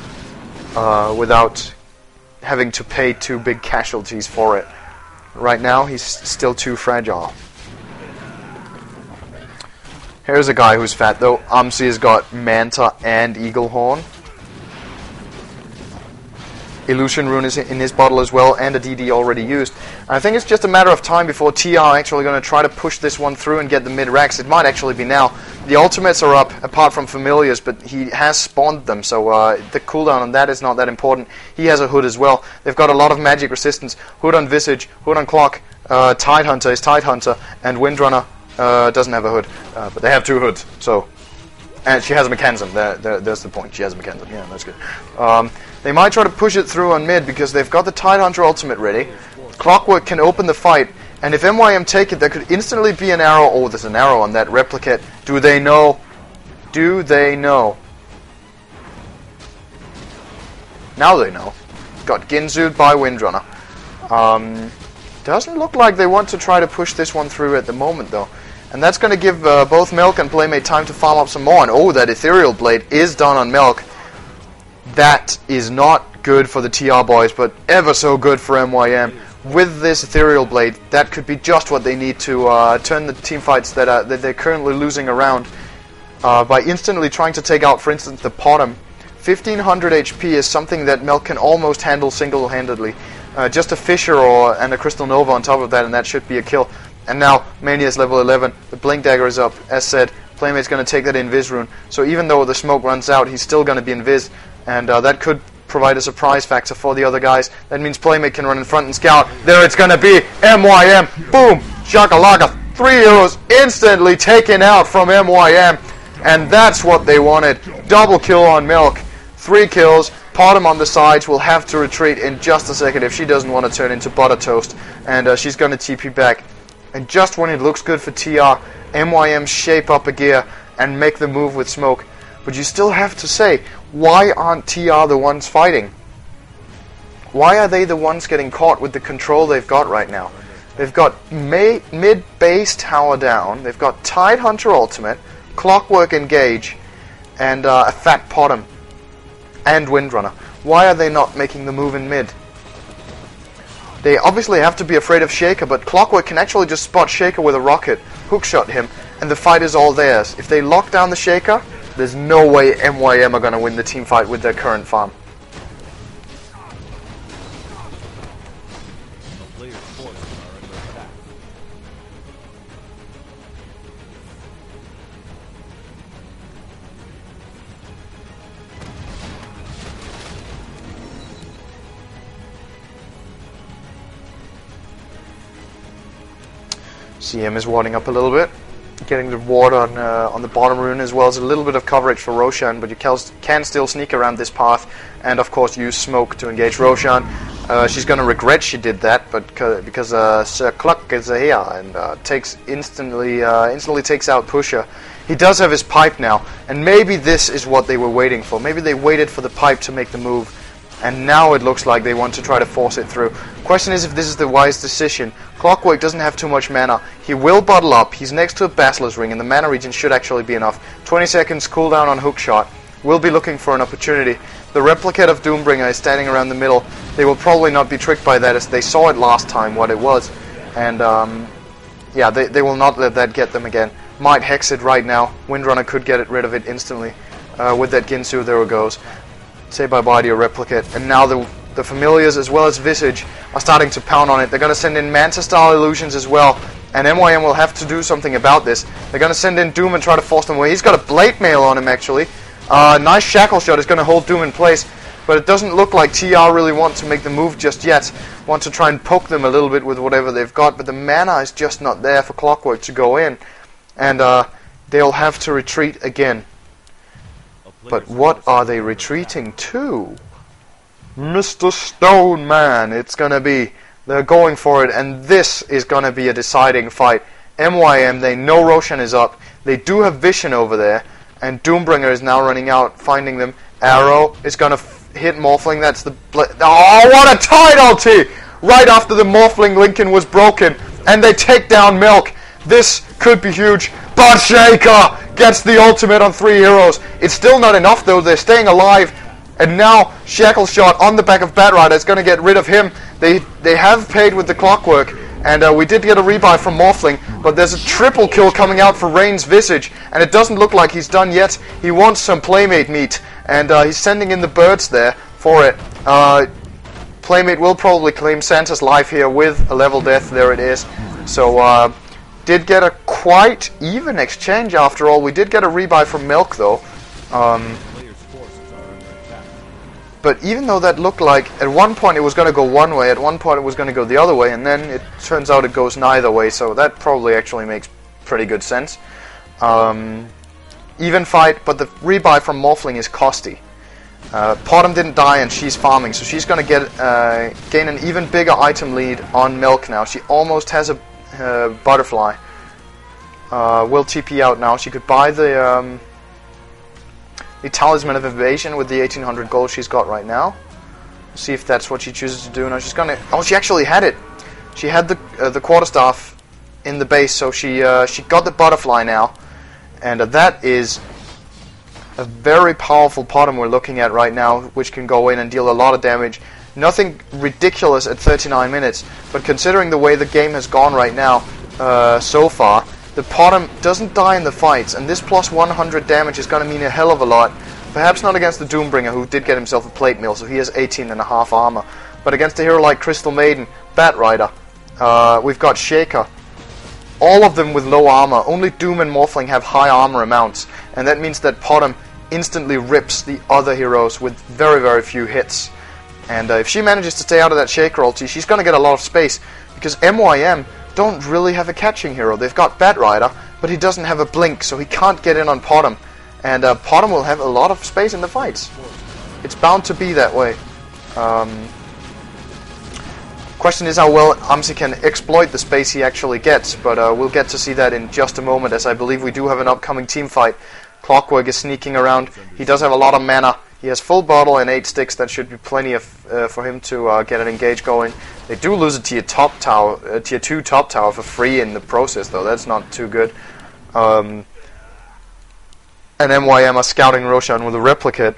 without having to pay 2 big casualties for it. Right now, he's still too fragile. Here's a guy who's fat, though. Umsi has got Manta and Eaglehorn. Illusion Rune is in his bottle as well, and a DD already used. I think it's just a matter of time before TR actually going to try to push this one through and get the mid-racks. It might actually be now. The ultimates are up, apart from Familiars, but he has spawned them, so the cooldown on that is not that important. He has a Hood as well. They've got a lot of magic resistance. Hood on Visage, Hood on Clock, Tidehunter is Tidehunter, and Windrunner doesn't have a Hood, but they have 2 hoods, so... And she has a mechanism. There's the point. She has a mechanism. Yeah, that's good. They might try to push it through on mid because they've got the Tidehunter ultimate ready. Clockwork can open the fight, and if MYM take it, there could instantly be an arrow. Oh, there's an arrow on that replicate. Do they know? Do they know? Now they know. Got Ginzu'd by Windrunner. Doesn't look like they want to try to push this one through at the moment, though. And that's going to give both Melk and Playmate time to farm up some more. And oh, that Ethereal Blade is done on Melk. That is not good for the TR boys, but ever so good for MYM. With this Ethereal Blade, that could be just what they need to turn the teamfights that they're currently losing around. By instantly trying to take out, for instance, the Potom. 1500 HP is something that Melk can almost handle single-handedly. Just a Fissure and a Crystal Nova on top of that, and that should be a kill. And now, Mania is level 11, the Blink Dagger is up. As said, Playmate's going to take that Invis rune. So even though the smoke runs out, he's still going to be Invis. And that could provide a surprise factor for the other guys. That means Playmate can run in front and scout. There it's going to be, MYM, boom, shakalaka, 3 heroes instantly taken out from MYM. And that's what they wanted. Double kill on Milk. 3 kills. Potom on the sides will have to retreat in just a second if she doesn't want to turn into butter toast. And she's going to TP back. And just when it looks good for TR, MYM shape up a gear and make the move with smoke. But you still have to say, why aren't TR the ones fighting? Why are they the ones getting caught with the control they've got right now? They've got mid-base tower down, they've got Tidehunter ultimate, Clockwork engage, and a fat Potom, and Windrunner. Why are they not making the move in mid? They obviously have to be afraid of Shaker, but Clockwork can actually just spot Shaker with a rocket, hookshot him, and the fight is all theirs. If they lock down the Shaker, there's no way MYM are going to win the team fight with their current farm. CM is warding up a little bit, getting the ward on the bottom rune, as well as a little bit of coverage for Roshan, but you can still sneak around this path and of course use smoke to engage Roshan. She's going to regret she did that, but because Sir Cluck is here and instantly takes out Pusher. He does have his pipe now, and maybe this is what they were waiting for. Maybe they waited for the pipe to make the move, and now it looks like they want to try to force it through. Question is if this is the wise decision. Clockwork doesn't have too much mana. He will bottle up. He's next to a Basilisk Ring, and the mana regen should actually be enough. 20 seconds cooldown on Hookshot. Will be looking for an opportunity. The Replicate of Doombringer is standing around the middle. They will probably not be tricked by that, as they saw it last time, what it was. And, yeah, they will not let that get them again. Might hex it right now. Windrunner could get rid of it instantly. With that Ginsu, there it goes. Say bye-bye to your Replicate. And now the Familiars as well as Visage are starting to pound on it. They're going to send in Manta-style illusions as well. And MYM will have to do something about this. They're going to send in Doom and try to force them away. He's got a Blade Mail on him, actually. Nice Shackle Shot is going to hold Doom in place. But it doesn't look like TR really want to make the move just yet. Want to try and poke them a little bit with whatever they've got. But the mana is just not there for Clockwork to go in. And they'll have to retreat again. But what are they retreating to? Mr. Stone Man, it's gonna be. They're going for it, and this is gonna be a deciding fight. MYM, they know Roshan is up. They do have Vision over there, and Doombringer is now running out, finding them. Arrow is gonna hit Morphling. That's the... Oh, what a Tide ulti! Right after the Morphling Lincoln was broken, and they take down Milk. This could be huge. But Shaker gets the ultimate on 3 heroes. It's still not enough though. They're staying alive. And now Shackle Shot on the back of Batrider is going to get rid of him. They have paid with the Clockwork. And we did get a rebuy from Morphling. But there's a triple kill coming out for Rain's Visage. And it doesn't look like he's done yet. He wants some Playmate meat. And he's sending in the birds there for it. Playmate will probably claim Santa's life here with a level death. There it is. So... did get a quite even exchange after all. We did get a rebuy from Milk though. But even though that looked like at one point it was going to go one way, at one point it was going to go the other way, and then it turns out it goes neither way, so that probably actually makes pretty good sense. Even fight, but the rebuy from Morphling is costly. Potom didn't die and she's farming, so she's going to gain an even bigger item lead on Milk now. She almost has a Butterfly. Will TP out now. She could buy the Talisman of Evasion with the 1800 gold she's got right now. See if that's what she chooses to do. Now she's gonna... Oh, she actually had it. She had the Quarterstaff in the base, so she got the Butterfly now, and that is a very powerful Potom we're looking at right now, which can go in and deal a lot of damage. Nothing ridiculous at 39 minutes, but considering the way the game has gone right now, so far, the Potom doesn't die in the fights, and this plus 100 damage is going to mean a hell of a lot. Perhaps not against the Doombringer, who did get himself a plate mill, so he has 18.5 armor. But against a hero like Crystal Maiden, Batrider, we've got Shaker. All of them with low armor. Only Doom and Morphling have high armor amounts, and that means that Potom instantly rips the other heroes with very, very few hits. And if she manages to stay out of that Shaker ulti, she's going to get a lot of space, because MYM don't really have a catching hero. They've got Batrider, but he doesn't have a blink, so he can't get in on Potom. And Potom will have a lot of space in the fights. It's bound to be that way. Question is how well Amsi can exploit the space he actually gets, but we'll get to see that in just a moment, as I believe we do have an upcoming team fight. Clockwork is sneaking around. He does have a lot of mana. He has full bottle and 8 sticks. That should be plenty of for him to get an engage going. They do lose a tier 2 top tower for free in the process, though. That's not too good. And MYM are scouting Roshan with a replicate.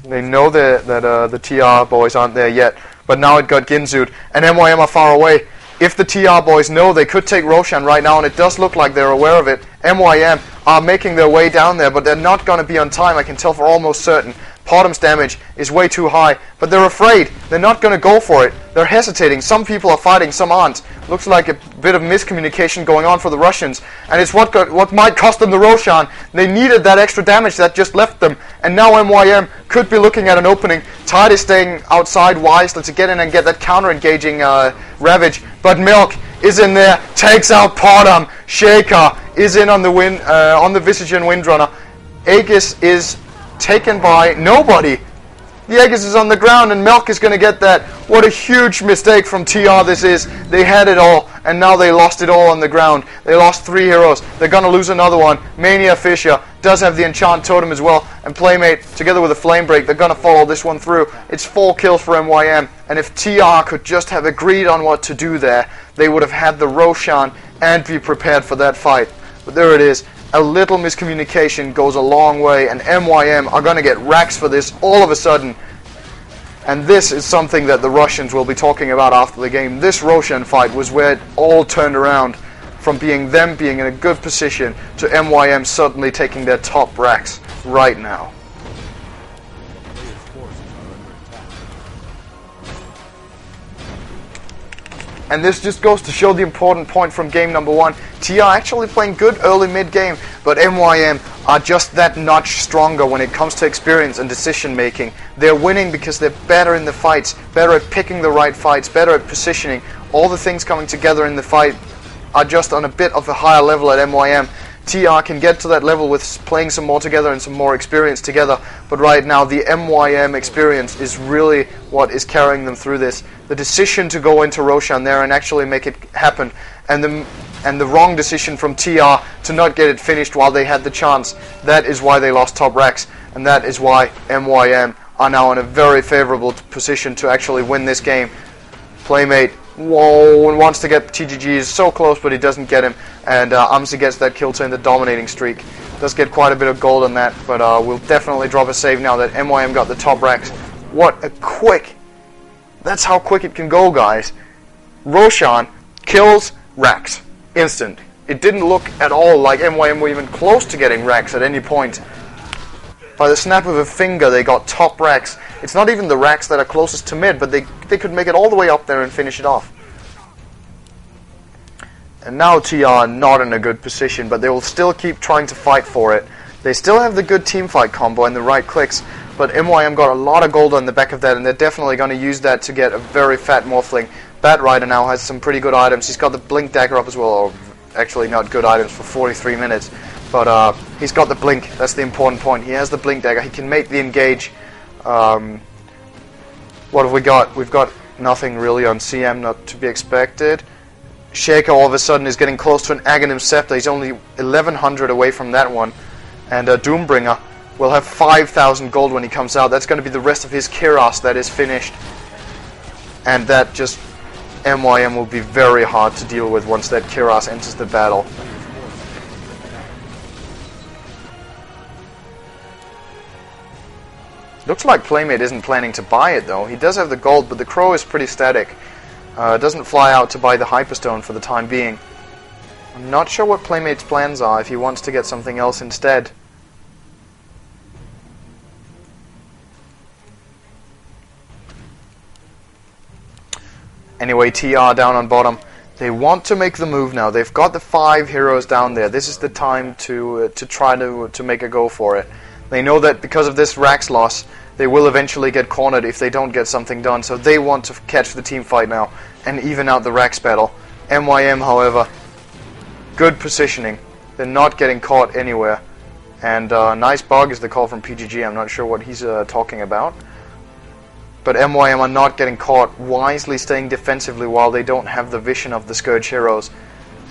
They know that the TR boys aren't there yet, but now it got Ginzud, and MYM are far away. If the TR boys know they could take Roshan right now, and it does look like they're aware of it, MYM are making their way down there, but they're not going to be on time, I can tell for almost certain. Potom's damage is way too high, but they're afraid. They're not going to go for it. They're hesitating. Some people are fighting, some aren't. Looks like a bit of miscommunication going on for the Russians, and it's what might cost them the Roshan. They needed that extra damage that just left them, and now MYM could be looking at an opening. Tide is staying outside wisely to get in and get that counter-engaging Ravage, but Milk is in there, takes out Potom. Shaker is in on the Visagen Windrunner. Aegis is taken by nobody. The Aegis is on the ground and Milk is going to get that. What a huge mistake from TR this is. They had it all and now they lost it all on the ground. They lost 3 heroes. They're going to lose another one. Mania Fisher does have the Enchant Totem as well, and Playmate together with a Flame Break, they're going to follow this one through. It's 4 kills for MYM, and if TR could just have agreed on what to do there, they would have had the Roshan and be prepared for that fight. But there it is. A little miscommunication goes a long way, and MYM are going to get racks for this all of a sudden. And this is something that the Russians will be talking about after the game. This Roshan fight was where it all turned around, from them being in a good position to MYM suddenly taking their top racks right now. And this just goes to show the important point from game number 1. TR actually playing good early mid-game, but MYM are just that notch stronger when it comes to experience and decision making. They're winning because they're better in the fights, better at picking the right fights, better at positioning. All the things coming together in the fight are just on a bit of a higher level at MYM. TR can get to that level with playing some more together and some more experience together, but right now the MYM experience is really what is carrying them through this. The decision to go into Roshan there and actually make it happen, and the wrong decision from TR to not get it finished while they had the chance, that is why they lost top racks, and that is why MYM are now in a very favorable position to actually win this game. Playmate wants to get TGG, is so close, but he doesn't get him, and Amsi gets that kill to end the dominating streak. Does get quite a bit of gold on that, but we'll definitely drop a save now that MYM got the top racks. What a quick... That's how quick it can go, guys. Roshan kills racks. Instant. It didn't look at all like MYM were even close to getting racks at any point. By the snap of a finger, they got top racks. It's not even the racks that are closest to mid, but they could make it all the way up there and finish it off. And now TR are not in a good position, but they will still keep trying to fight for it. They still have the good teamfight combo and the right clicks, but MYM got a lot of gold on the back of that, and they're definitely going to use that to get a very fat Morphling. Batrider now has some pretty good items. He's got the Blink Dagger up as well, or actually not good items for 43 minutes. But he's got the Blink, that's the important point. He has the Blink Dagger, he can make the engage. What have we got? We've got nothing really on CM, not to be expected. Shaker all of a sudden is getting close to an Aghanim Scepter. He's only 1100 away from that one. And Doombringer will have 5,000 gold when he comes out. That's going to be the rest of his Kiras that is finished. And that just... MYM will be very hard to deal with once that Kiras enters the battle. Looks like Playmate isn't planning to buy it though. He does have the gold, but the Crow is pretty static. Doesn't fly out to buy the Hyperstone for the time being. I'm not sure what Playmate's plans are if he wants to get something else instead. Anyway, TR down on bottom. They want to make the move now. They've got the 5 heroes down there. This is the time to try to make a go for it. They know that because of this Rax loss, they will eventually get cornered if they don't get something done. So they want to catch the team fight now and even out the Rax battle. MYM, however, good positioning. They're not getting caught anywhere. And nice bug is the call from PGG. I'm not sure what he's talking about. But MYM are not getting caught, wisely staying defensively while they don't have the vision of the Scourge heroes.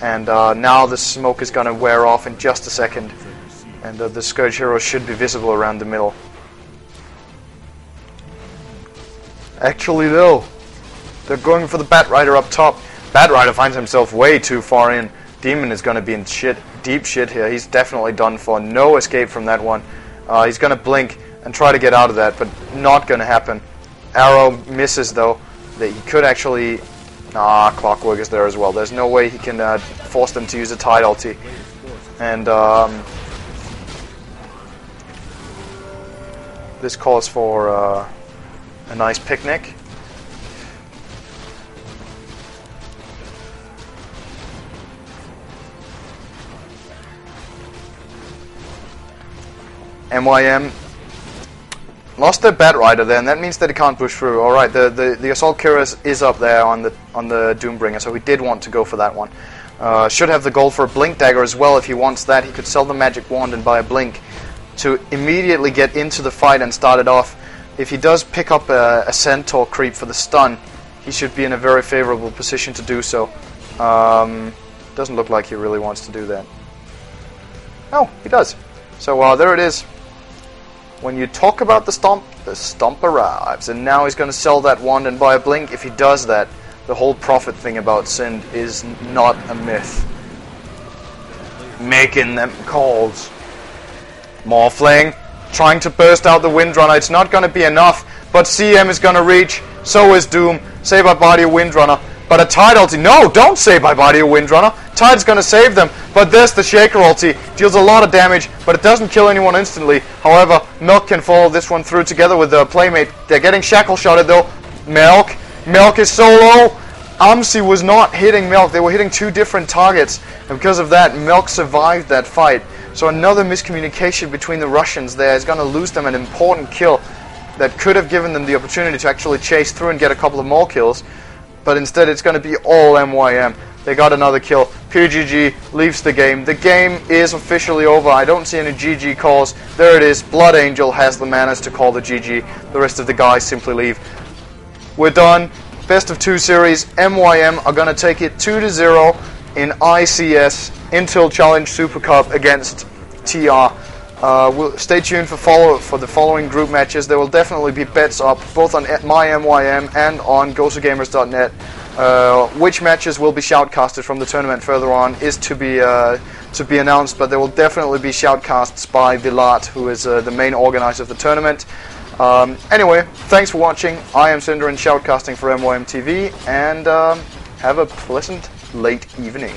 And now the smoke is going to wear off in just a second. And the Scourge heroes should be visible around the middle. Actually though, they're going for the Batrider up top. Batrider finds himself way too far in. Demon is going to be in deep shit here. He's definitely done for. No escape from that one. He's going to blink and try to get out of that, but not going to happen. Arrow misses though. That he could actually... Clockwork is there as well. There's no way he can force them to use a Tide ulti. And this calls for a nice picnic. MYM lost their Batrider there, and that means that he can't push through. Alright, the Assault Cuirass is up there on the Doombringer, so he did want to go for that one. Should have the gold for a Blink Dagger as well if he wants that. He could sell the Magic Wand and buy a Blink to immediately get into the fight and start it off. If he does pick up a Centaur creep for the stun, he should be in a very favorable position to do so. Doesn't look like he really wants to do that. Oh, he does. So there it is. When you talk about the stomp arrives, and now he's going to sell that wand and buy a blink. If he does that, the whole profit thing about Sind is not a myth. Making them calls. Morphling, trying to burst out the Windrunner. It's not going to be enough, but CM is going to reach. So is Doom. Say bye-bye to your Windrunner. But a Tide ulti, no, don't say bye-bye to your Windrunner. Tide's going to save them, but there's the Shaker ulti. Deals a lot of damage, but it doesn't kill anyone instantly. However, Milk can follow this one through together with the Playmate. They're getting shackle shotted though. Milk is so low. Amsi was not hitting Milk. They were hitting two different targets, and because of that, Milk survived that fight. So another miscommunication between the Russians there is going to lose them an important kill that could have given them the opportunity to actually chase through and get a couple of more kills. But instead it's going to be all MYM. They got another kill. PGG leaves the game. The game is officially over. I don't see any GG calls. There it is. Blood Angel has the manners to call the GG. The rest of the guys simply leave. We're done. Best of 2 series. MYM are going to take it 2-0 in ICS Intel Challenge Super Cup against TR. We'll stay tuned for the following group matches. There will definitely be bets up both on MyMYM and on GoSoGamers.net. Which matches will be shoutcasted from the tournament further on is to be announced, but there will definitely be shoutcasts by Vilat, who is the main organizer of the tournament. Anyway, thanks for watching. I am Cinder and shoutcasting for MYM-TV, and have a pleasant late evening.